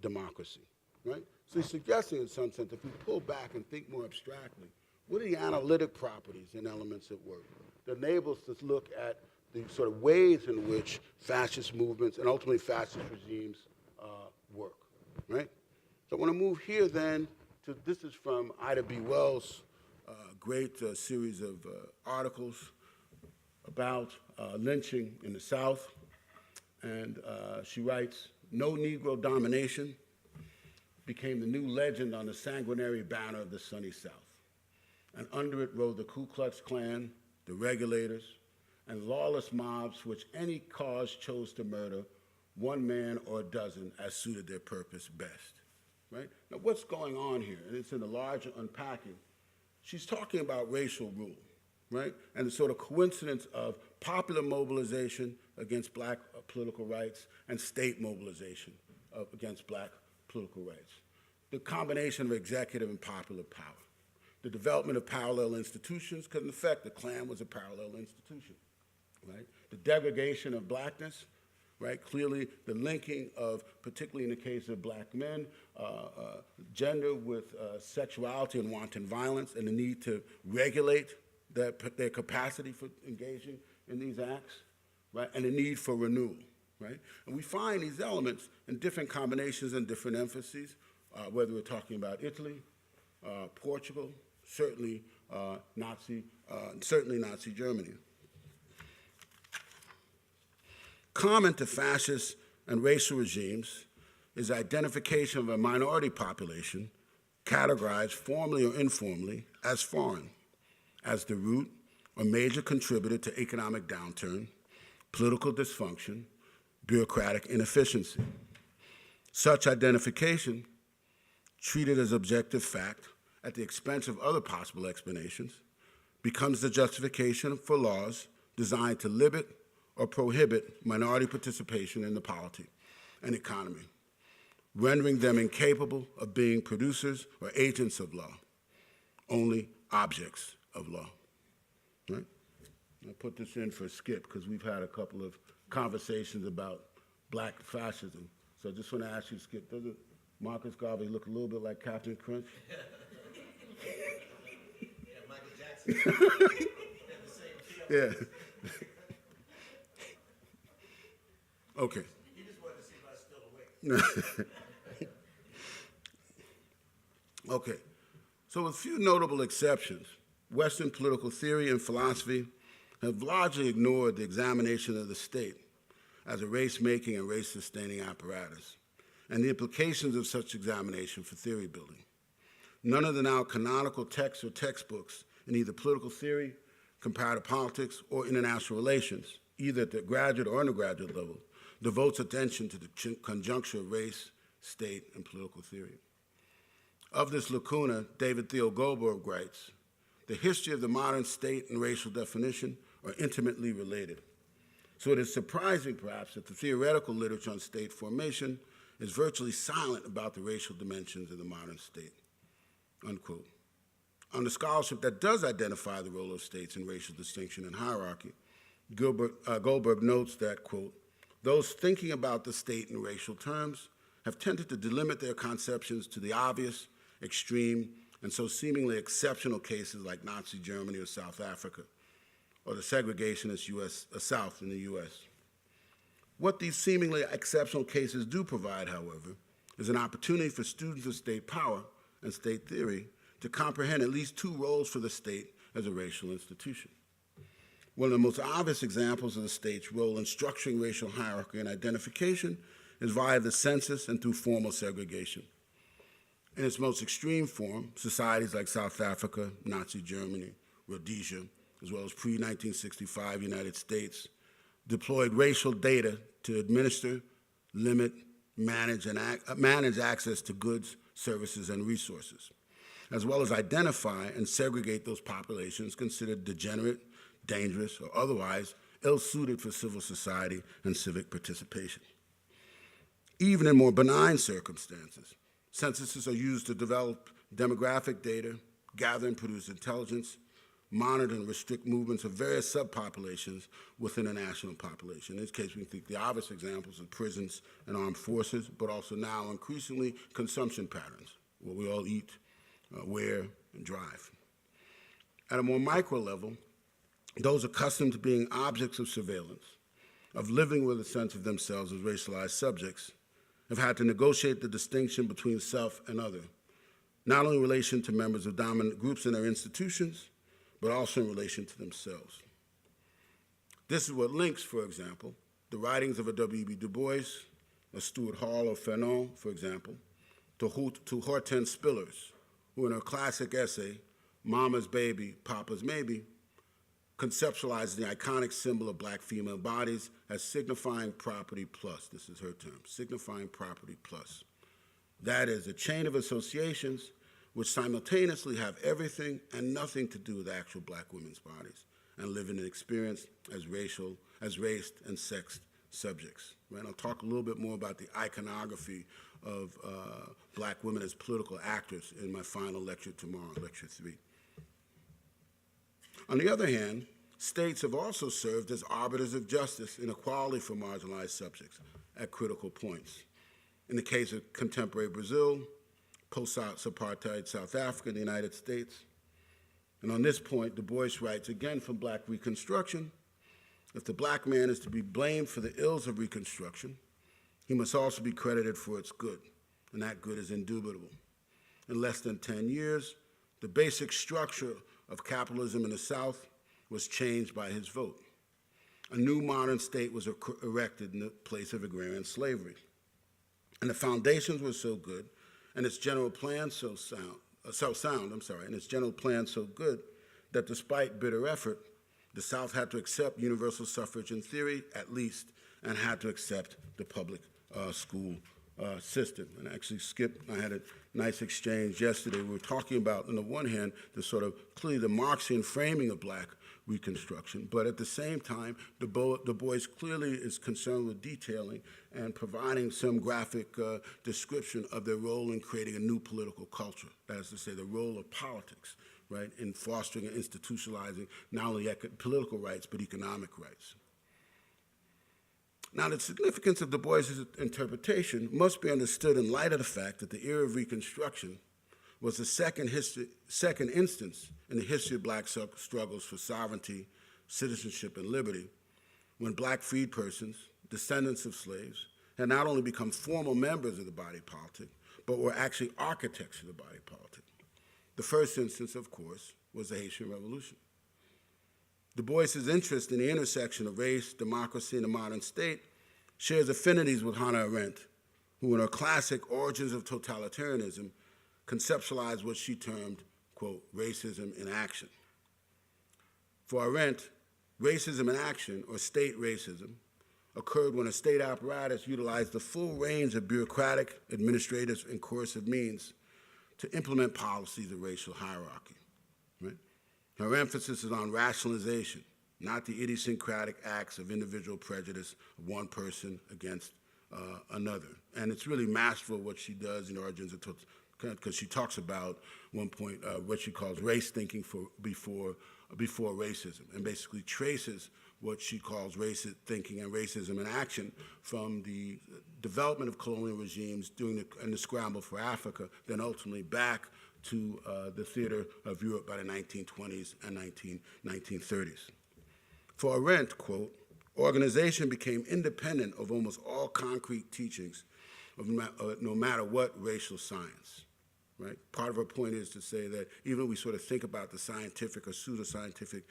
B: democracy, right? So he's suggesting, in some sense, if we pull back and think more abstractly, what are the analytic properties and elements at work that enable us to look at the sort of ways in which fascist movements and ultimately fascist regimes work, right? So I want to move here then to, this is from Ida B. Wells' great series of articles about lynching in the South. And she writes, "No Negro domination became the new legend on the sanguinary banner of the sunny South. And under it rode the Ku Klux Klan, the regulators, and lawless mobs which any cause chose to murder, one man or a dozen as suited their purpose best." Right? Now what's going on here? And it's in the larger unpacking. She's talking about racial rule, right? And the sort of coincidence of popular mobilization against Black political rights and state mobilization against Black political rights. The combination of executive and popular power. The development of parallel institutions, because in effect the Klan was a parallel institution, right? The degradation of Blackness, right? Clearly the linking of, particularly in the case of Black men, gender with sexuality and wanton violence, and the need to regulate their capacity for engaging in these acts, right? And the need for renewal, right? And we find these elements in different combinations and different emphases, whether we're talking about Italy, Portugal, certainly Nazi Germany. Common to fascist and racial regimes is identification of a minority population categorized formally or informally as foreign, as the root or major contributor to economic downturn, political dysfunction, bureaucratic inefficiency. Such identification, treated as objective fact at the expense of other possible explanations, becomes the justification for laws designed to limit or prohibit minority participation in the polity and economy, rendering them incapable of being producers or agents of law, only objects of law. Right? I put this in for Skip because we've had a couple of conversations about black fascism. So I just want to ask you, Skip, doesn't Marcus Garvey look a little bit like Captain Crunch?
C: Yeah, Michael Jackson. Had the same feel.
B: Yeah. Okay.
C: He just wanted to see if I was still awake.
B: Okay. So with few notable exceptions, Western political theory and philosophy have largely ignored the examination of the state as a race-making and race-sustaining apparatus, and the implications of such examination for theory building. None of the now canonical texts or textbooks in either political theory, comparative politics, or international relations, either at the graduate or undergraduate level, devotes attention to the conjuncture of race, state, and political theory. Of this lacuna, David Theo Goldberg writes, "The history of the modern state and racial definition are intimately related. So it is surprising, perhaps, that the theoretical literature on state formation is virtually silent about the racial dimensions of the modern state," unquote. On the scholarship that does identify the role of states in racial distinction and hierarchy, Goldberg notes that, quote, "Those thinking about the state in racial terms have tended to delimit their conceptions to the obvious, extreme, and so seemingly exceptional cases like Nazi Germany or South Africa, or the segregationist South in the US. What these seemingly exceptional cases do provide, however, is an opportunity for students of state power and state theory to comprehend at least two roles for the state as a racial institution. One of the most obvious examples of the state's role in structuring racial hierarchy and identification is via the census and through formal segregation. In its most extreme form, societies like South Africa, Nazi Germany, Rhodesia, as well as pre-1965 United States, deployed racial data to administer, limit, manage access to goods, services, and resources, as well as identify and segregate those populations considered degenerate, dangerous, or otherwise ill-suited for civil society and civic participation. Even in more benign circumstances, censuses are used to develop demographic data, gather and produce intelligence, monitor and restrict movements of various subpopulations within a national population. In this case, we think the obvious examples of prisons and armed forces, but also now increasingly consumption patterns, where we all eat, wear, and drive. At a more micro level, those accustomed to being objects of surveillance, of living with a sense of themselves as racialized subjects, have had to negotiate the distinction between self and other, not only in relation to members of dominant groups in their institutions, but also in relation to themselves. This is what links, for example, the writings of a W.B. Du Bois, a Stuart Hall or Fanon, for example, to Hortense Spillers, who in her classic essay, Mama's Baby, Papa's Maybe, conceptualized the iconic symbol of black female bodies as signifying property plus. This is her term, signifying property plus. That is a chain of associations which simultaneously have everything and nothing to do with actual black women's bodies and live in an experience as race and sex subjects. Right? I'll talk a little bit more about the iconography of black women as political actors in my final lecture tomorrow, lecture 3. On the other hand, states have also served as arbiters of justice and equality for marginalized subjects at critical points. In the case of contemporary Brazil, post-apartheid South Africa, and the United States. And on this point, Du Bois writes, again from Black Reconstruction, if the black man is to be blamed for the ills of Reconstruction, he must also be credited for its good, and that good is indubitable. In less than 10 years, the basic structure of capitalism in the South was changed by his vote. A new modern state was erected in the place of agrarian slavery. And the foundations were so good, and its general plan so sound, and its general plan so good, that despite bitter effort, the South had to accept universal suffrage in theory, at least, and had to accept the public school system. And actually, Skip and I had a nice exchange yesterday. We were talking about, on the one hand, the sort of clearly the Marxian framing of Black Reconstruction, but at the same time, Du Bois clearly is concerned with detailing and providing some graphic description of their role in creating a new political culture. That is to say, the role of politics, right, in fostering and institutionalizing not only political rights, but economic rights. Now, the significance of Du Bois's interpretation must be understood in light of the fact that the era of Reconstruction was the second instance in the history of Black struggles for sovereignty, citizenship, and liberty, when Black freed persons, descendants of slaves, had not only become formal members of the body politic, but were actually architects of the body politic. The first instance, of course, was the Haitian Revolution. Du Bois's interest in the intersection of race, democracy, and the modern state shares affinities with Hannah Arendt, who in her classic Origins of Totalitarianism conceptualized what she termed, quote, racism in action. For Arendt, racism in action, or state racism, occurred when a state apparatus utilized the full range of bureaucratic, administrative, and coercive means to implement policies of racial hierarchy. Right? Her emphasis is on rationalization, not the idiosyncratic acts of individual prejudice of one person against another. And it's really masterful what she does in Origins of Totalitarianism, because she talks about one point what she calls race thinking before racism, and basically traces what she calls racist thinking and racism in action from the development of colonial regimes and the scramble for Africa, then ultimately back to the theater of Europe by the 1920s and 1930s. For Arendt, quote, organization became independent of almost all concrete teachings of no matter what racial science. Right? Part of her point is to say that even when we sort of think about the scientific or pseudoscientific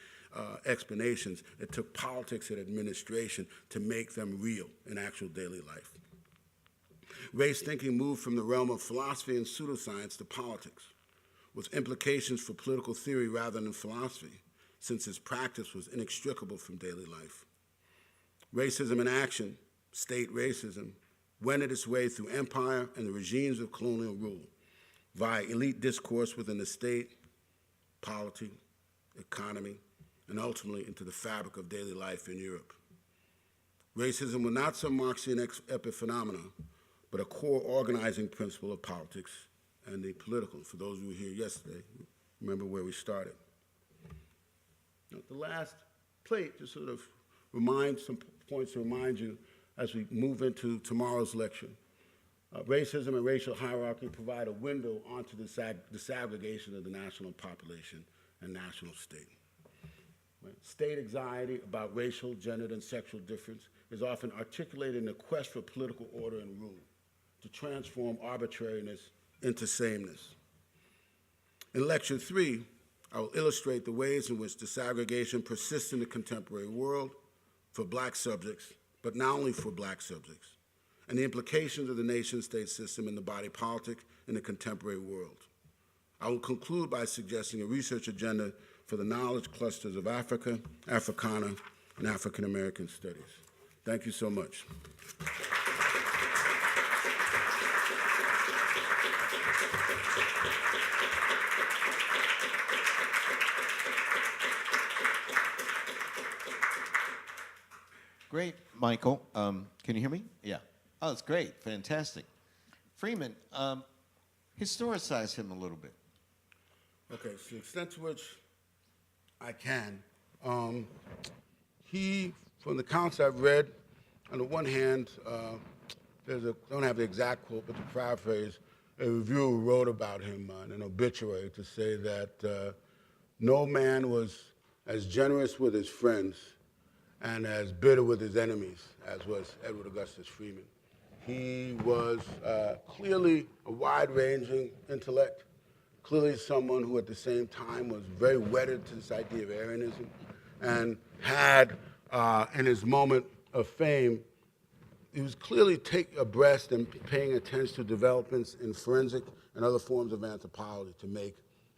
B: explanations, it took politics and administration to make them real in actual daily life. Race thinking moved from the realm of philosophy and pseudoscience to politics, with implications for political theory rather than philosophy, since its practice was inextricable from daily life. Racism in action, state racism, wended its way through empire and the regimes of colonial rule, via elite discourse within the state, polity, economy, and ultimately into the fabric of daily life in Europe. Racism was not some Marxian epiphenomenon, but a core organizing principle of politics and the political. For those who were here yesterday, remember where we started. Now, the last plate just sort of reminds some points to remind you as we move into tomorrow's lecture. Racism and racial hierarchy provide a window onto the disaggregation of the national population and national state. Right? State anxiety about racial, gendered, and sexual difference is often articulated in the quest for political order and rule, to transform arbitrariness into sameness. In Lecture 3, I will illustrate the ways in which disaggregation persists in the contemporary world for Black subjects, but not only for Black subjects, and the implications of the nation-state system and the body politic in the contemporary world. I will conclude by suggesting a research agenda for the knowledge clusters of Africa, Africana, and African American studies. Thank you so much.
D: Great, Michael. Can you hear me? Yeah. Oh, it's great. Fantastic. Freeman, historicize him a little bit.
B: Okay, so the extent to which I can, he, from the accounts I've read, on the one hand, I don't have the exact quote, but to paraphrase, a reviewer wrote about him in an obituary to say that no man was as generous with his friends and as bitter with his enemies as was Edward Augustus Freeman. He was clearly a wide-ranging intellect, clearly someone who at the same time was very wedded to this idea of Aryanism and had, in his moment of fame, he was clearly abreast and paying attention to developments in forensic and other forms of anthropology to make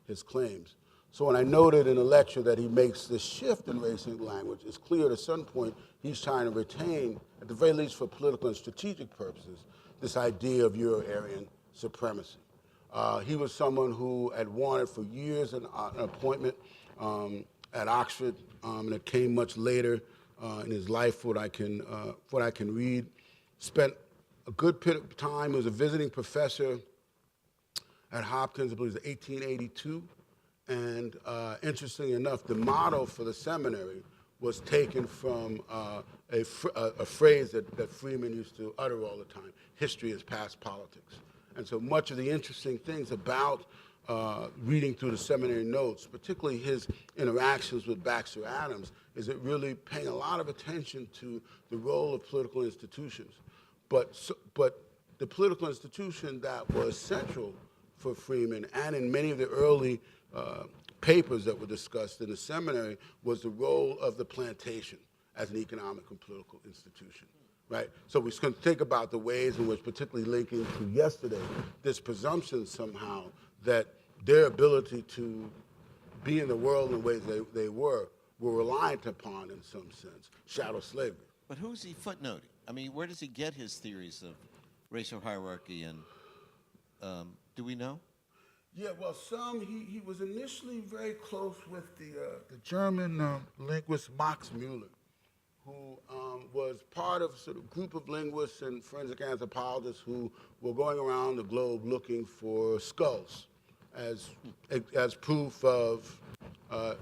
B: his claims. So when I noted in a lecture that he makes this shift in race and language, it's clear at some point he's trying to retain, at the very least for political and strategic purposes, this idea of Euro-Aryan supremacy. He was someone who had wanted for years an appointment at Oxford, and it came much later in his life, what I can read. Spent a good bit of time, he was a visiting professor at Hopkins, I believe it was 1882. And interestingly enough, the motto for the seminary was taken from a phrase that Freeman used to utter all the time: history is past politics. And so much of the interesting things about reading through the seminary notes, particularly his interactions with Baxter Adams, is it really paying a lot of attention to the role of political institutions. But the political institution that was central for Freeman, and in many of the early papers that were discussed in the seminary, was the role of the plantation as an economic and political institution, right? So we can think about the ways in which, particularly linking to yesterday, this presumption somehow that their ability to be in the world in the ways they were reliant upon, in some sense, chattel slavery.
D: But who's he footnoting? I mean, where does he get his theories of racial hierarchy, and do we know?
B: Yeah, well, he was initially very close with the German linguist Max Müller, who was part of a sort of group of linguists and forensic anthropologists who were going around the globe looking for skulls as proof of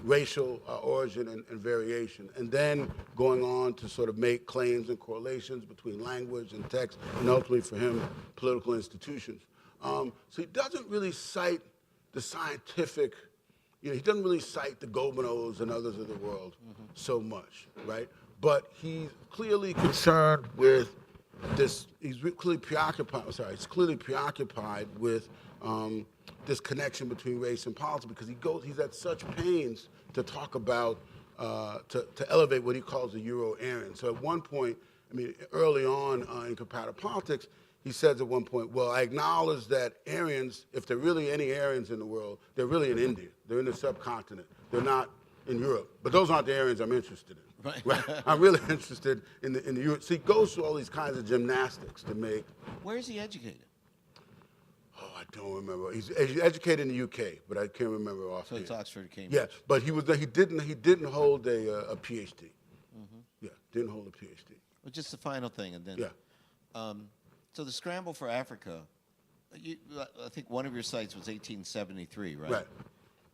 B: racial origin and variation, and then going on to sort of make claims and correlations between language and text, and ultimately for him, political institutions. So he doesn't really cite the scientific, he doesn't really cite the Gobineaus and others of the world so much, right? But he's clearly concerned with this, he's clearly preoccupied with this connection between race and politics, because he's at such pains to talk about, to elevate what he calls the Euro-Aryan. So at one point, early on in comparative politics, he says at one point, well, I acknowledge that Aryans, if there are really any Aryans in the world, they're really in India. They're in the subcontinent. They're not in Europe. But those aren't the Aryans I'm interested in. Right. I'm really interested in the Europe. So he goes through all these kinds of gymnastics to make.
D: Where is he educated?
B: Oh, I don't remember. He's educated in the UK, but I can't remember offhand.
D: So it's Oxford, Cambridge.
B: Yeah, but he didn't hold a PhD. Yeah, didn't hold a PhD.
D: Well, just the final thing, and then.
B: Yeah.
D: So the Scramble for Africa, I think one of your sites was 1873, right?
B: Right.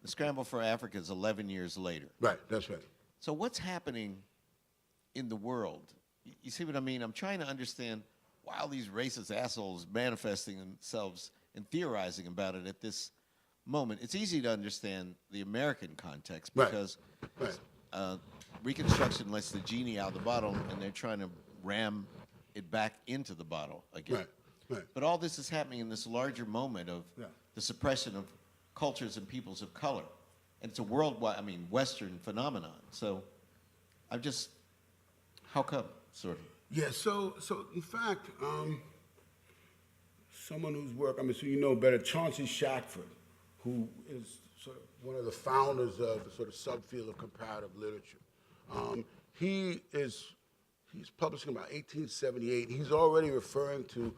D: The Scramble for Africa is 11 years later.
B: Right, that's right.
D: So what's happening in the world? You see what I mean? I'm trying to understand why all these racist assholes manifesting themselves and theorizing about it at this moment. It's easy to understand the American context because Reconstruction lets the genie out of the bottle, and they're trying to ram it back into the bottle again.
B: Right.
D: But all this is happening in this larger moment of the suppression of cultures and peoples of color. And it's a worldwide, Western phenomenon. So I'm just, how come, sort of?
B: Yeah, so in fact, someone whose work, so you know better, Chauncey Shackford, who is sort of one of the founders of the sort of subfield of comparative literature. He's publishing about 1878. He's already referring to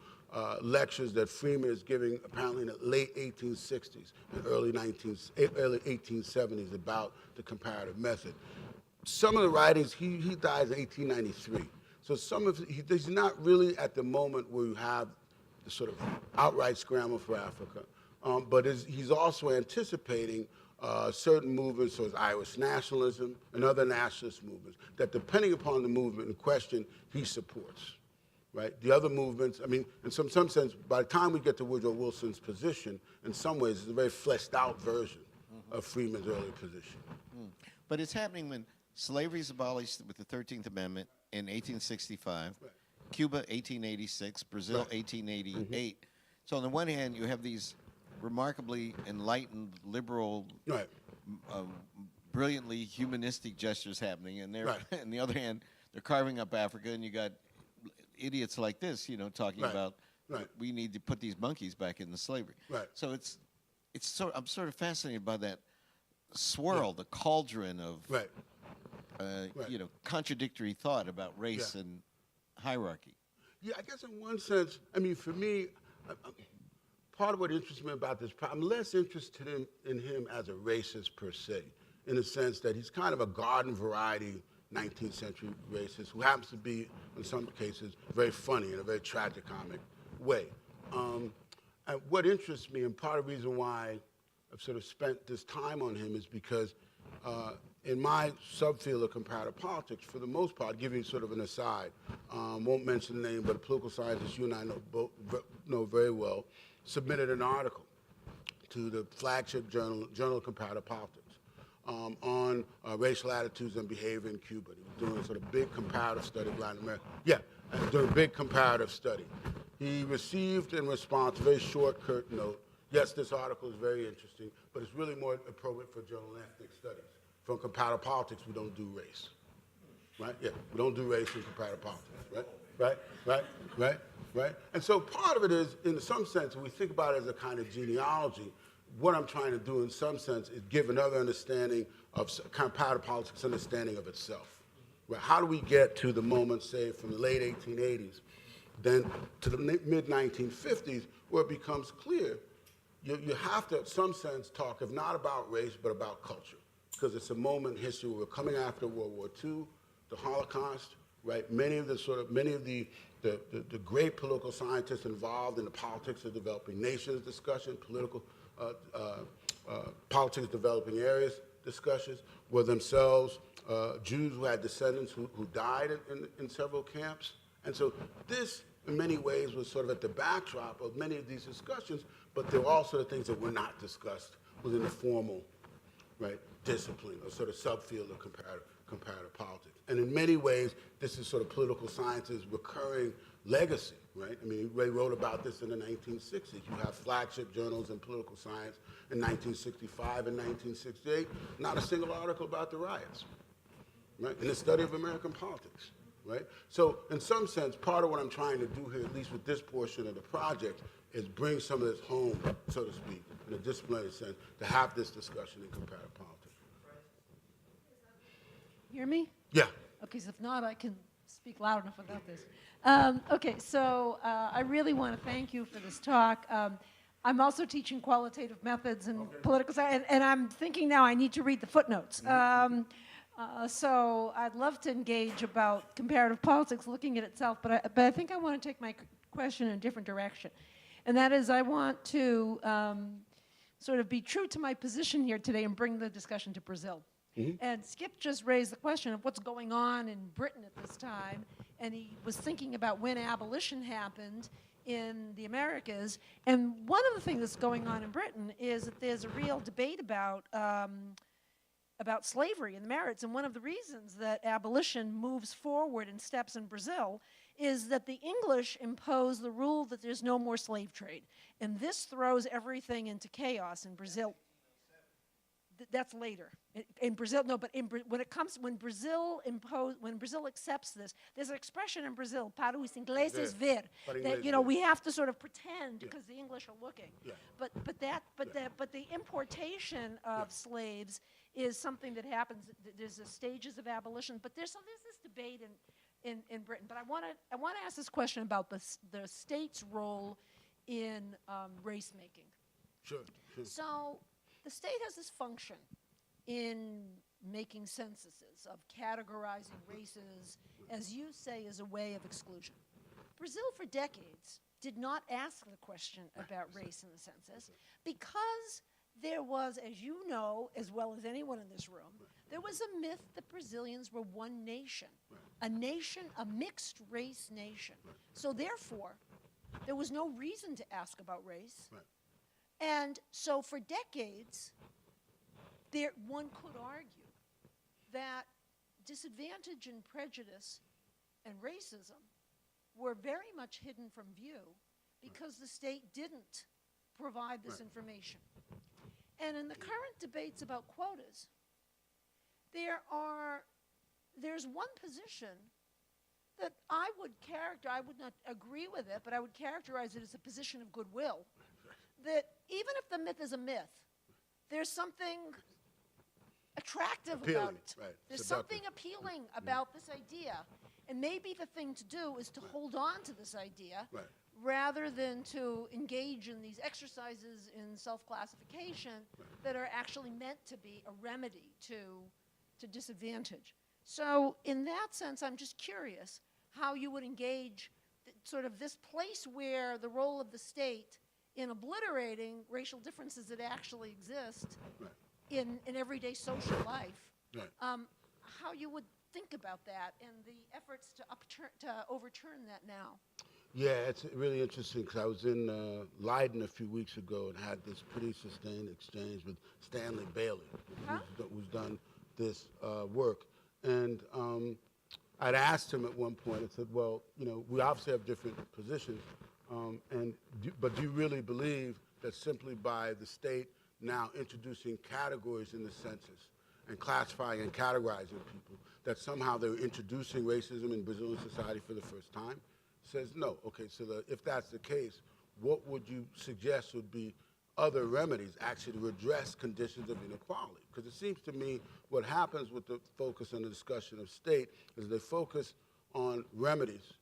B: lectures that Freeman is giving apparently in the late 1860s and early 1870s about the comparative method. Some of the writings, he dies in 1893. So he's not really at the moment where you have the sort of outright scramble for Africa, but he's also anticipating certain movements, so as Irish nationalism and other nationalist movements, that depending upon the movement in question, he supports, right? The other movements, in some sense, by the time we get to Woodrow Wilson's position, in some ways, it's a very fleshed out version of Freeman's early position.
D: But it's happening when slavery is abolished with the 13th Amendment in 1865, Cuba 1886, Brazil 1888. So on the one hand, you have these remarkably enlightened, liberal, brilliantly humanistic gestures happening, and they're on the other hand, they're carving up Africa, and you got idiots like this, talking
B: Right.
D: about
B: Right.
D: we need to put these monkeys back into slavery.
B: Right.
D: So I'm sort of fascinated by that swirl, the cauldron of
B: Right.
D: Right. Contradictory thought about race and hierarchy.
B: Yeah, I guess in one sense, I mean, for me, part of what interests me about this, I'm less interested in him as a racist per se, in the sense that he's kind of a garden variety 19th century racist who happens to be, in some cases, very funny in a very tragicomic way. And what interests me, and part of the reason why I've sort of spent this time on him, is because in my subfield of comparative politics, for the most part, giving sort of an aside, won't mention the name, but a political scientist you and I know very well, submitted an article to the flagship Journal of Comparative Politics on racial attitudes and behavior in Cuba. He was doing sort of big comparative study of Latin America. Yeah, doing a big comparative study. He received in response a very short, curt note. Yes, this article is very interesting, but it's really more appropriate for Journal of Ethnic Studies. From comparative politics, we don't do race, right? Yeah, we don't do race in comparative politics, right? And so part of it is, in some sense, when we think about it as a kind of genealogy, what I'm trying to do in some sense is give another understanding of comparative politics, understanding of itself. Right? How do we get to the moment, say, from the late 1880s, then to the mid-1950s, where it becomes clear you have to, in some sense, talk, if not about race, but about culture. Because it's a moment in history where we're coming after World War II, the Holocaust, right? Many of the great political scientists involved in the politics of developing nations discussion, politics developing areas discussions, were themselves Jews who had descendants who died in several camps. And so this, in many ways, was sort of at the backdrop of many of these discussions, but there were also the things that were not discussed within the formal, right, discipline or sort of subfield of comparative politics. And in many ways, this is sort of political science's recurring legacy, right? I mean, Ray wrote about this in the 1960s. You have flagship journals in political science in 1965 and 1968, not a single article about the riots, right? In the study of American politics, right? So in some sense, part of what I'm trying to do here, at least with this portion of the project, is bring some of this home, so to speak, in a disciplinary sense, to have this discussion in comparative politics.
A: Hear me?
B: Yeah.
A: Okay, so if not, I can speak loud enough about this. Okay, so I really want to thank you for this talk. I'm also teaching qualitative methods and political science, and I'm thinking now I need to read the footnotes. So I'd love to engage about comparative politics, looking at itself, but I think I want to take my question in a different direction. And that is, I want to sort of be true to my position here today and bring the discussion to Brazil. And Skip just raised the question of what's going on in Britain at this time, and he was thinking about when abolition happened in the Americas. And one of the things that's going on in Britain is that there's a real debate about slavery and the merits. And one of the reasons that abolition moves forward in steps in Brazil is that the English impose the rule that there's no more slave trade. And this throws everything into chaos in Brazil. That's later. In Brazil, no, but when Brazil accepts this, there's an expression in Brazil, para os ingleses ver, that we have to sort of pretend because the English are looking.
B: Yeah.
A: But the importation of slaves is something that happens. There's the stages of abolition, but there's this debate in Britain. But I want to ask this question about the state's role in race making.
B: Sure.
A: So the state has this function in making censuses, of categorizing races, as you say, as a way of exclusion. Brazil, for decades, did not ask the question about race in the census because there was, as you know, as well as anyone in this room, there was a myth that Brazilians were one nation, a mixed race nation. So therefore, there was no reason to ask about race. And so for decades, one could argue that disadvantage and prejudice and racism were very much hidden from view because the state didn't provide this information. And in the current debates about quotas, there's one position that I would not agree with it, but I would characterize it as a position of goodwill. That even if the myth is a myth, there's something attractive
B: Appealing,
A: about it.
B: right,
A: There's
B: seductive.
A: something appealing about this idea. And maybe the thing to do is to hold on to this idea
B: Right.
A: rather than to engage in these exercises in self-classification that are actually meant to be a remedy to disadvantage. So in that sense, I'm just curious how you would engage sort of this place where the role of the state in obliterating racial differences that actually exist
B: Right.
A: in everyday social life,
B: Right.
A: how you would think about that and the efforts to overturn that now.
B: Yeah, it's really interesting because I was in Leiden a few weeks ago and had this pretty sustained exchange with Stanley Bailey, who's done this work. And I'd asked him at one point, I said, well, we obviously have different positions, but do you really believe that simply by the state now introducing categories in the census and classifying and categorizing people, that somehow they're introducing racism in Brazilian society for the first time? Says no. Okay, so if that's the case, what would you suggest would be other remedies actually to address conditions of inequality? Because it seems to me what happens with the focus on the discussion of state is they focus on remedies,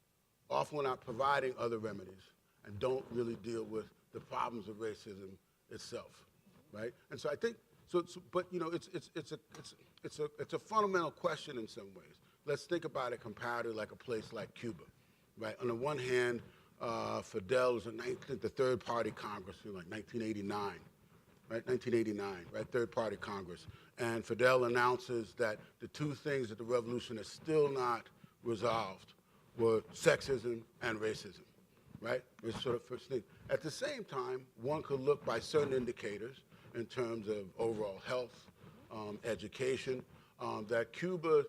B: often not providing other remedies, and don't really deal with the problems of racism itself, right? And so I think but it's a fundamental question in some ways. Let's think about it comparatively like a place like Cuba, right? On the one hand, Fidel was in the third party Congress in like 1989, right? 1989, right? Third party Congress. And Fidel announces that the two things that the revolution has still not resolved were sexism and racism, right? It's sort of first thing. At the same time, one could look by certain indicators in terms of overall health, education, that Cuba,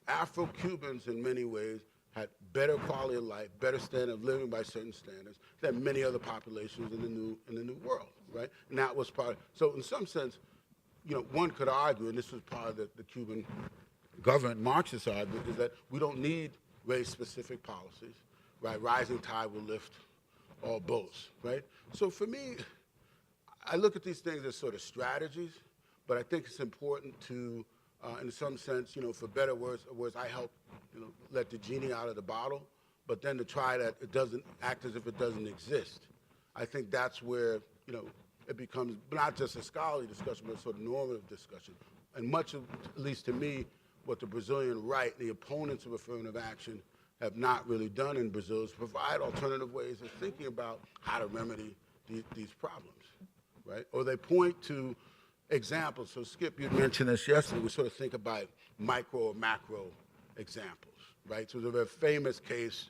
B: Afro-Cubans in many ways had better quality of life, better standard of living by certain standards than many other populations in the new world, right? And that was part of, so in some sense, one could argue, and this was part of the Cuban government Marxist argument, is that we don't need race-specific policies, right? Rising tide will lift all boats, right? So for me, I look at these things as sort of strategies, but I think it's important to, in some sense, for better words, I help, let the genie out of the bottle, but then to try that it doesn't act as if it doesn't exist. I think that's where, it becomes not just a scholarly discussion, but a sort of normative discussion. And much of, at least to me, what the Brazilian right, the opponents of affirmative action, have not really done in Brazil is provide alternative ways of thinking about how to remedy these problems, right? Or they point to examples. So Skip, you mentioned this yesterday. We sort of think about micro or macro examples, right? So there's a very famous case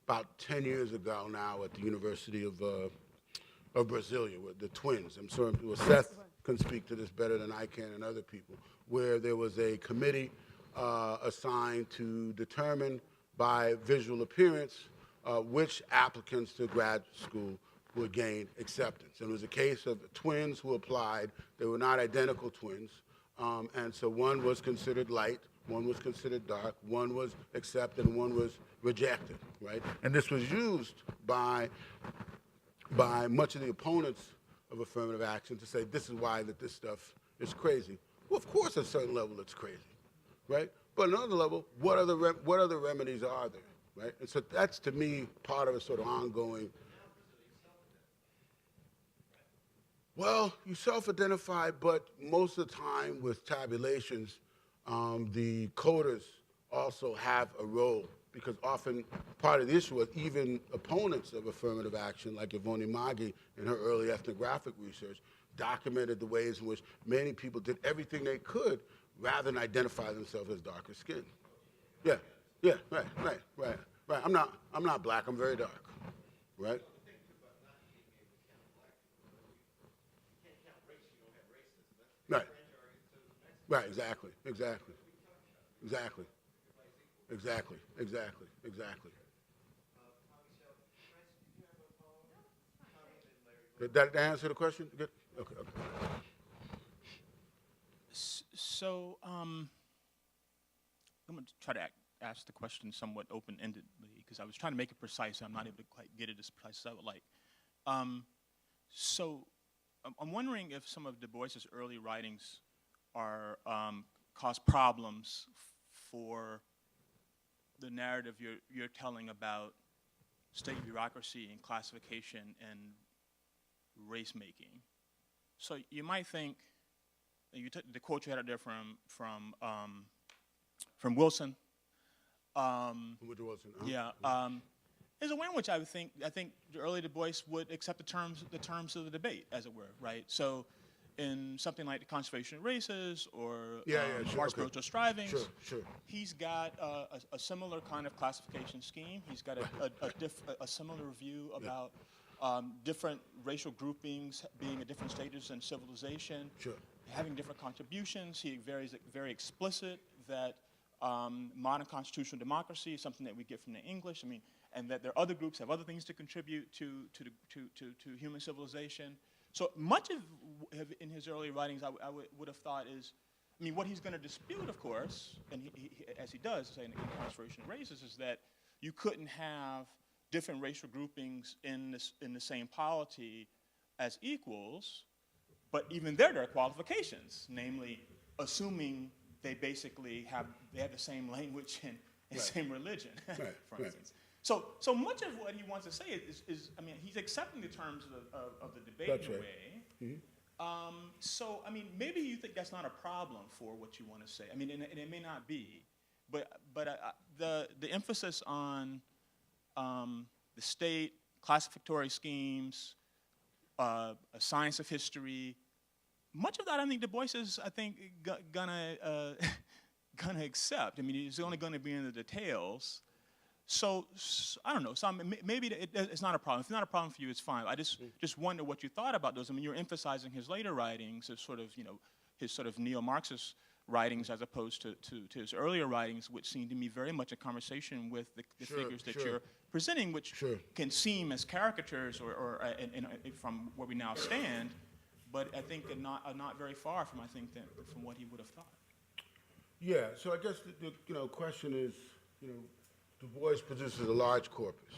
B: about 10 years ago now at the University of Brasilia with the twins. I'm sure Seth can speak to this better than I can and other people, where there was a committee assigned to determine by visual appearance which applicants to grad school would gain acceptance. And it was a case of twins who applied. They were not identical twins. And so one was considered light, one was considered dark, one was accepted, and one was rejected, right? And this was used by much of the opponents of affirmative action to say this is why that this stuff is crazy. Well, of course, at a certain level it's crazy, right? But at another level, what other remedies are there, right? And so that's, to me, part of a sort of ongoing. Well, you self-identify, but most of the time with tabulations, the coders also have a role, because often part of the issue was even opponents of affirmative action, like Yvonne Magi in her early ethnographic research, documented the ways in which many people did everything they could rather than identify themselves as darker skinned. Yeah, right. I'm not black, I'm very dark, right? Right, exactly. Did that answer the question? Good? Okay.
E: So I'm going to try to ask the question somewhat open-endedly because I was trying to make it precise. And I'm not able to quite get it as precise as I would like. So I'm wondering if some of Du Bois's early writings are cause problems for the narrative you're telling about state bureaucracy and classification and race making. So you might think, you took the quote you had out there from Wilson.
B: Woodrow Wilson.
E: Yeah. There's a way in which I think the early Du Bois would accept the terms of the debate, as it were, right? So, in something like the Conservation of Races or Our Spiritual Strivings, he's got a similar kind of classification scheme. He's got a similar view about different racial groupings being at different stages in civilization, having different contributions. He very explicit that modern constitutional democracy is something that we get from the English. I mean, and that there are other groups have other things to contribute to human civilization. So much of in his early writings, I would have thought is, I mean, what he's going to dispute, of course, and he, as he does, say in Conservation of Races, is that you couldn't have different racial groupings in the same polity as equals, but even there are qualifications, namely assuming they basically have the same language and same religion, for instance. So much of what he wants to say is I mean, he's accepting the terms of the debate in a way. So, I mean, maybe you think that's not a problem for what you want to say. I mean, and it may not be, but the emphasis on the state, classificatory schemes, a science of history, much of that I think Du Bois is, gonna accept. I mean, he's only going to be in the details. So I don't know. So maybe it's not a problem. If it's not a problem for you, it's fine. I just wonder what you thought about those. I mean, you're emphasizing his later writings as sort of, his sort of neo-Marxist writings as opposed to his earlier writings, which seem to me very much a conversation with the figures that you're presenting, which can seem as caricatures or from where we now stand, but I think are not very far from from what he would have thought.
B: Yeah. So I guess the question is, Du Bois produces a large corpus,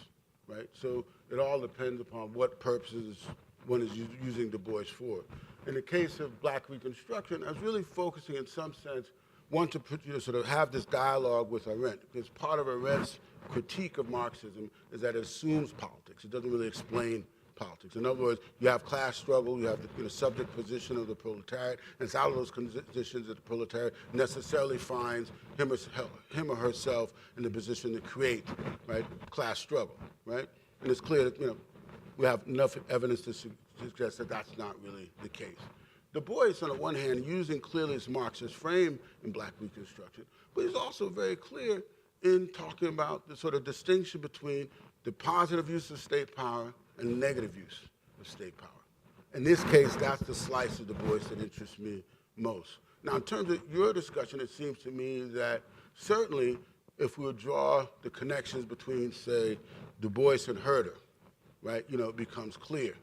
B: right? So it all depends upon what purposes one is using Du Bois for. In the case of Black Reconstruction, I was really focusing in some sense, one, to sort of have this dialogue with Arendt, because part of Arendt's critique of Marxism is that it assumes politics. It doesn't really explain politics. In other words, you have class struggle, you have the subject position of the proletariat, and it's out of those conditions that the proletariat necessarily finds him or herself in the position to create, right, class struggle, right? And it's clear that, we have enough evidence to suggest that that's not really the case. Du Bois, on the one hand, using clearly his Marxist frame in Black Reconstruction, but he's also very clear in talking about the sort of distinction between the positive use of state power and negative use of state power. In this case, that's the slice of Du Bois that interests me most. Now, in terms of your discussion, it seems to me that certainly if we would draw the connections between, say, Du Bois and Herder, right, it becomes clear,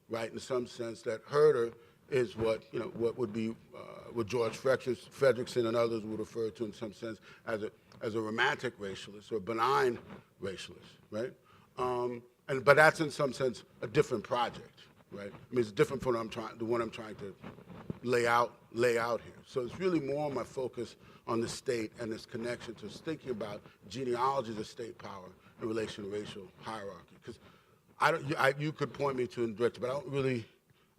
B: right, in some sense that Herder is what would be, what George Fredrickson and others would refer to in some sense as a romantic racialist or benign racialist, right? But that's in some sense a different project, right? I mean, it's different from the one I'm trying to lay out here. So it's really more my focus on the state and its connection to thinking about genealogies of state power in relation to racial hierarchy. Because you could point me to indirectly, but I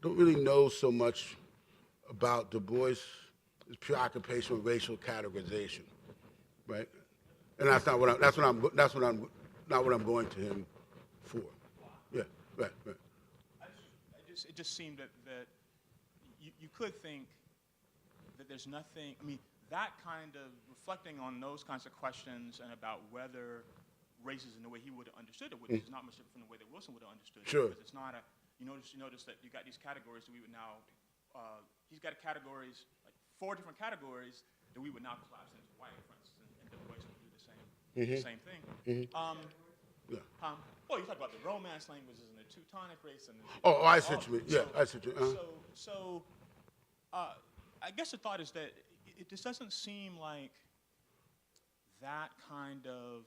B: don't really know so much about Du Bois' preoccupation with racial categorization, right? And that's not what I'm going to him for. Yeah, right.
E: It just seemed that you could think that there's nothing. I mean, that kind of reflecting on those kinds of questions and about whether race is in the way he would have understood it, which is not much different from the way that Wilson would have understood it. Because it's not you notice that you got these categories that we would now. He's got categories, like 4 different categories that we would now collapse into white, for instance, and Du Bois would do the same thing. Well, you talk about the Romance languages and the Teutonic race and
B: I see what you mean. Yeah, I see what you mean.
E: So I guess the thought is that it just doesn't seem like that kind of,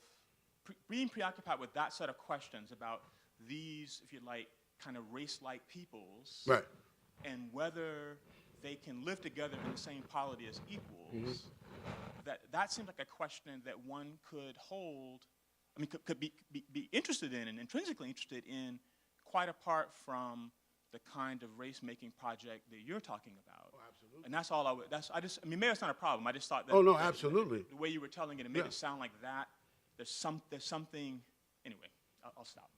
E: being preoccupied with that set of questions about these, if you like, kind of race-like peoples,
B: Right.
E: and whether they can live together in the same polity as equals, that seems like a question that one could hold, I mean, could be interested in and intrinsically interested in, quite apart from the kind of race-making project that you're talking about.
B: Oh, absolutely.
E: And that's all I mean, maybe it's not a problem. I just thought that.
B: Oh, no, absolutely.
E: The way you were telling it, it made
B: Yeah.
E: it sound like that. There's something, anyway, I'll stop.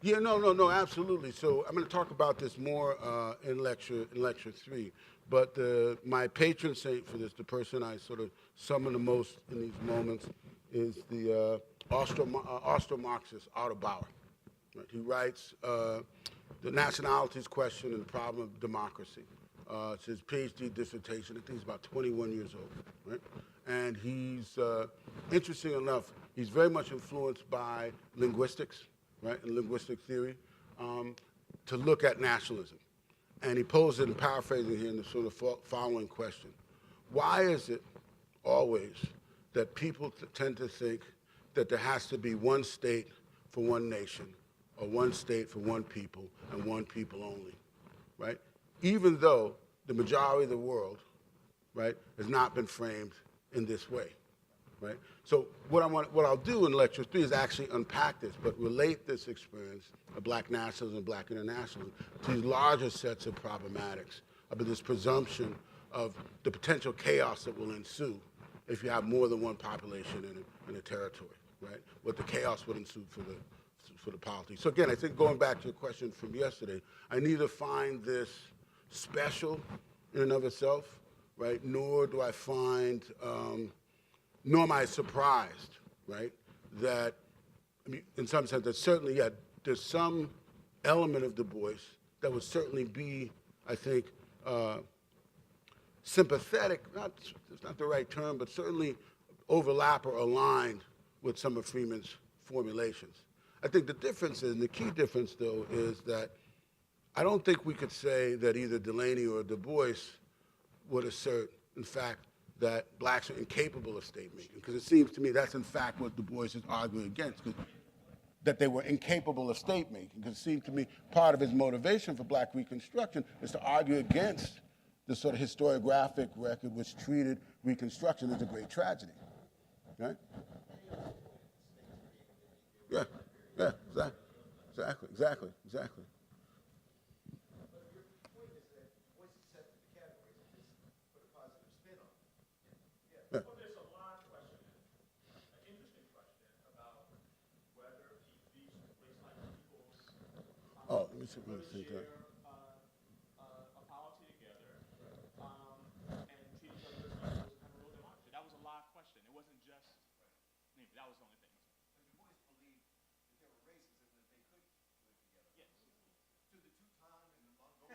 B: Yeah, no, absolutely. So I'm going to talk about this more in lecture 3. But my patron saint for this, the person I sort of summon the most in these moments, is the Austro-Marxist Otto Bauer. Right? He writes The Nationalities Question and the Problem of Democracy. It's his PhD dissertation. I think he's about 21 years old. Right? And he's, interesting enough, he's very much influenced by linguistics, right, and linguistic theory, to look at nationalism. And he posed it, and paraphrasing here, in the sort of following question. Why is it always that people tend to think that there has to be one state for one nation, or one state for one people, and one people only, right? Even though the majority of the world, right, has not been framed in this way, right? So what I'll do in lecture 3 is actually unpack this, but relate this experience of black nationalism and black internationalism to these larger sets of problematics, about this presumption of the potential chaos that will ensue if you have more than one population in a territory, right? What the chaos would ensue for the polity. So again, I think going back to your question from yesterday, I neither find this special in and of itself, right? Nor do I find, nor am I surprised, right? That, I mean, in some sense, that certainly, yeah, there's some element of Du Bois that would certainly be, I think, sympathetic, it's not the right term, but certainly overlap or aligned with some of Freeman's formulations. I think the difference is, and the key difference, though, is that I don't think we could say that either Delaney or Du Bois would assert, in fact, that blacks are incapable of state-making, because it seems to me that's, in fact, what Du Bois is arguing against, that they were incapable of state-making, because it seemed to me part of his motivation for black Reconstruction is to argue against the sort of historiographic record which treated Reconstruction as a great tragedy, right? Yeah, exactly.
E: Well, there's a large question, an interesting question about whether these race-like peoples
B: Oh, let me see what I think.
E: share a polity together and treat each other as equals and have a real democracy. That was a live question. It wasn't just, maybe that was the only thing.
C: But Du Bois believed that there were races and that they could live together.
E: Yes.
C: To the Teuton and the Mongolian.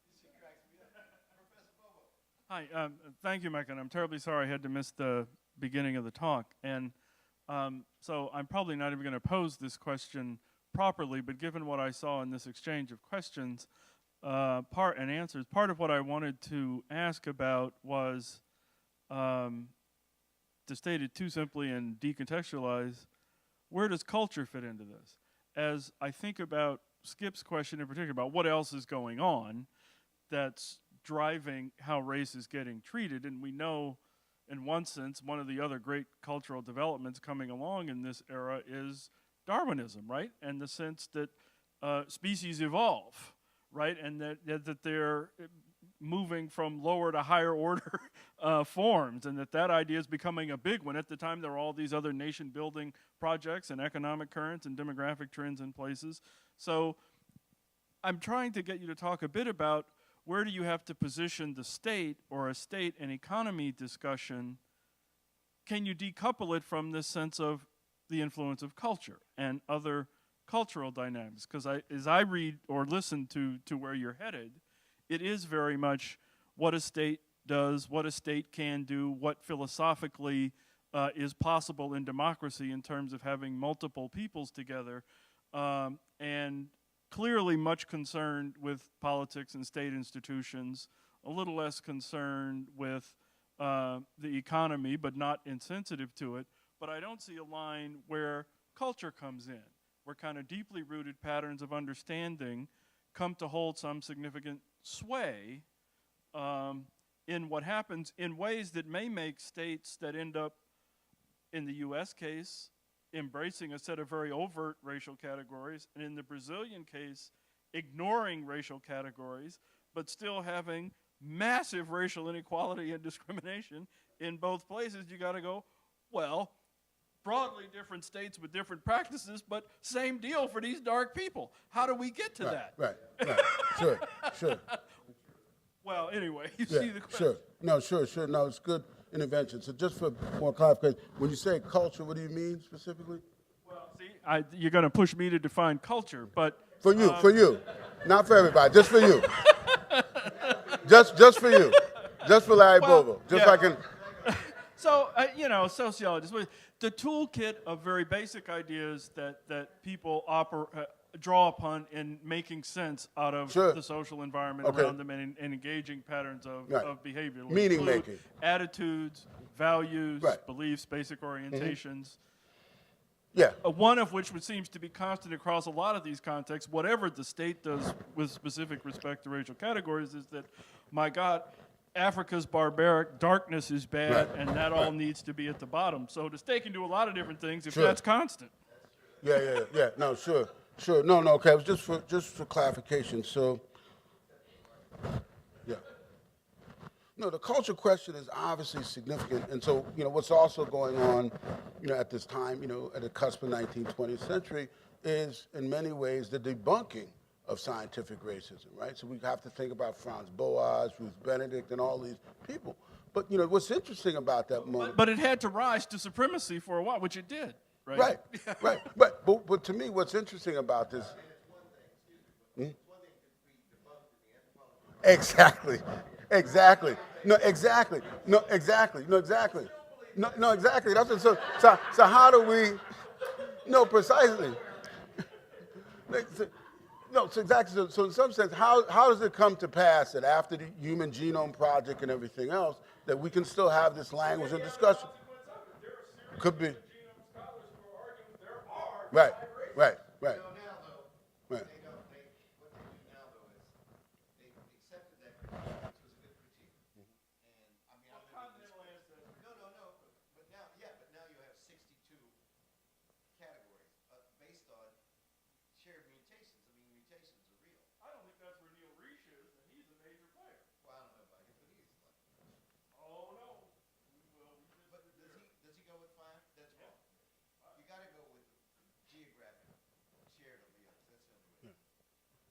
C: This shit cracks me up. Professor Bobo.
F: Hi, thank you, Mike, and I'm terribly sorry I had to miss the beginning of the talk. And so I'm probably not even going to pose this question properly, but given what I saw in this exchange of questions and answers, part of what I wanted to ask about was, to state it too simply and decontextualize, where does culture fit into this? As I think about Skip's question in particular about what else is going on that's driving how race is getting treated, and we know in one sense one of the other great cultural developments coming along in this era is Darwinism, right? And the sense that species evolve, right? And that they're moving from lower to higher order forms, and that idea is becoming a big one. At the time, there are all these other nation-building projects and economic currents and demographic trends in places. So I'm trying to get you to talk a bit about where do you have to position the state or a state and economy discussion? Can you decouple it from this sense of the influence of culture and other cultural dynamics? Because as I read or listen to where you're headed, it is very much what a state does, what a state can do, what philosophically is possible in democracy in terms of having multiple peoples together, and clearly much concerned with politics and state institutions, a little less concerned with the economy, but not insensitive to it. But I don't see a line where culture comes in, where kind of deeply rooted patterns of understanding come to hold some significant sway in what happens in ways that may make states that end up, in the US case, embracing a set of very overt racial categories, and in the Brazilian case, ignoring racial categories, but still having massive racial inequality and discrimination in both places. You got to go, well, broadly different states with different practices, but same deal for these dark people. How do we get to that?
B: Right. Sure.
F: Well, anyway, you
B: Yeah,
F: see the question.
B: sure. No, it's good intervention. So just for more clarification, when you say culture, what do you mean specifically?
F: Well, see, you're going to push me to define culture, but
B: For you, not for everybody, just for you. just for you, just for Larry Bobo, just
F: yeah.
B: so I can.
F: So, sociologists, the toolkit of very basic ideas that people draw upon in making sense out of the social environment around them and engaging patterns of behavior.
B: Meaning making.
F: Attitudes, values, beliefs, basic orientations.
B: Yeah.
F: One of which seems to be constant across a lot of these contexts, whatever the state does with specific respect to racial categories, is that, my God, Africa's barbaric darkness is bad, and that all needs to be at the bottom. So the state can do a lot of different things if that's constant.
B: Yeah. No, sure. No, okay. It was just for clarification. So, yeah. No, the culture question is obviously significant, and so what's also going on, at this time, at the cusp of 19th, 20th century, is in many ways the debunking of scientific racism, right? So we have to think about Franz Boas, Ruth Benedict, and all these people. But what's interesting about that moment?
F: But it had to rise to supremacy for a while, which it did, right?
B: Right. But to me, what's interesting about this? Exactly. No, exactly. That's what, so how do we? No, precisely. No, so exactly. So in some sense, how does it come to pass that after the Human Genome Project and everything else, that we can still have this language and discussion? Could be. Right.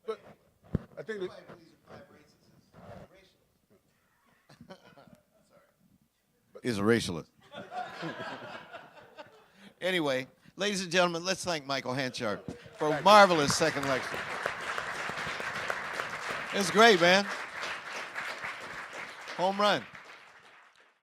B: But I think that,
D: Is a racialist. Anyway, ladies and gentlemen, let's thank Michael Hanchard for a marvelous second lecture. It's great, man. Home run.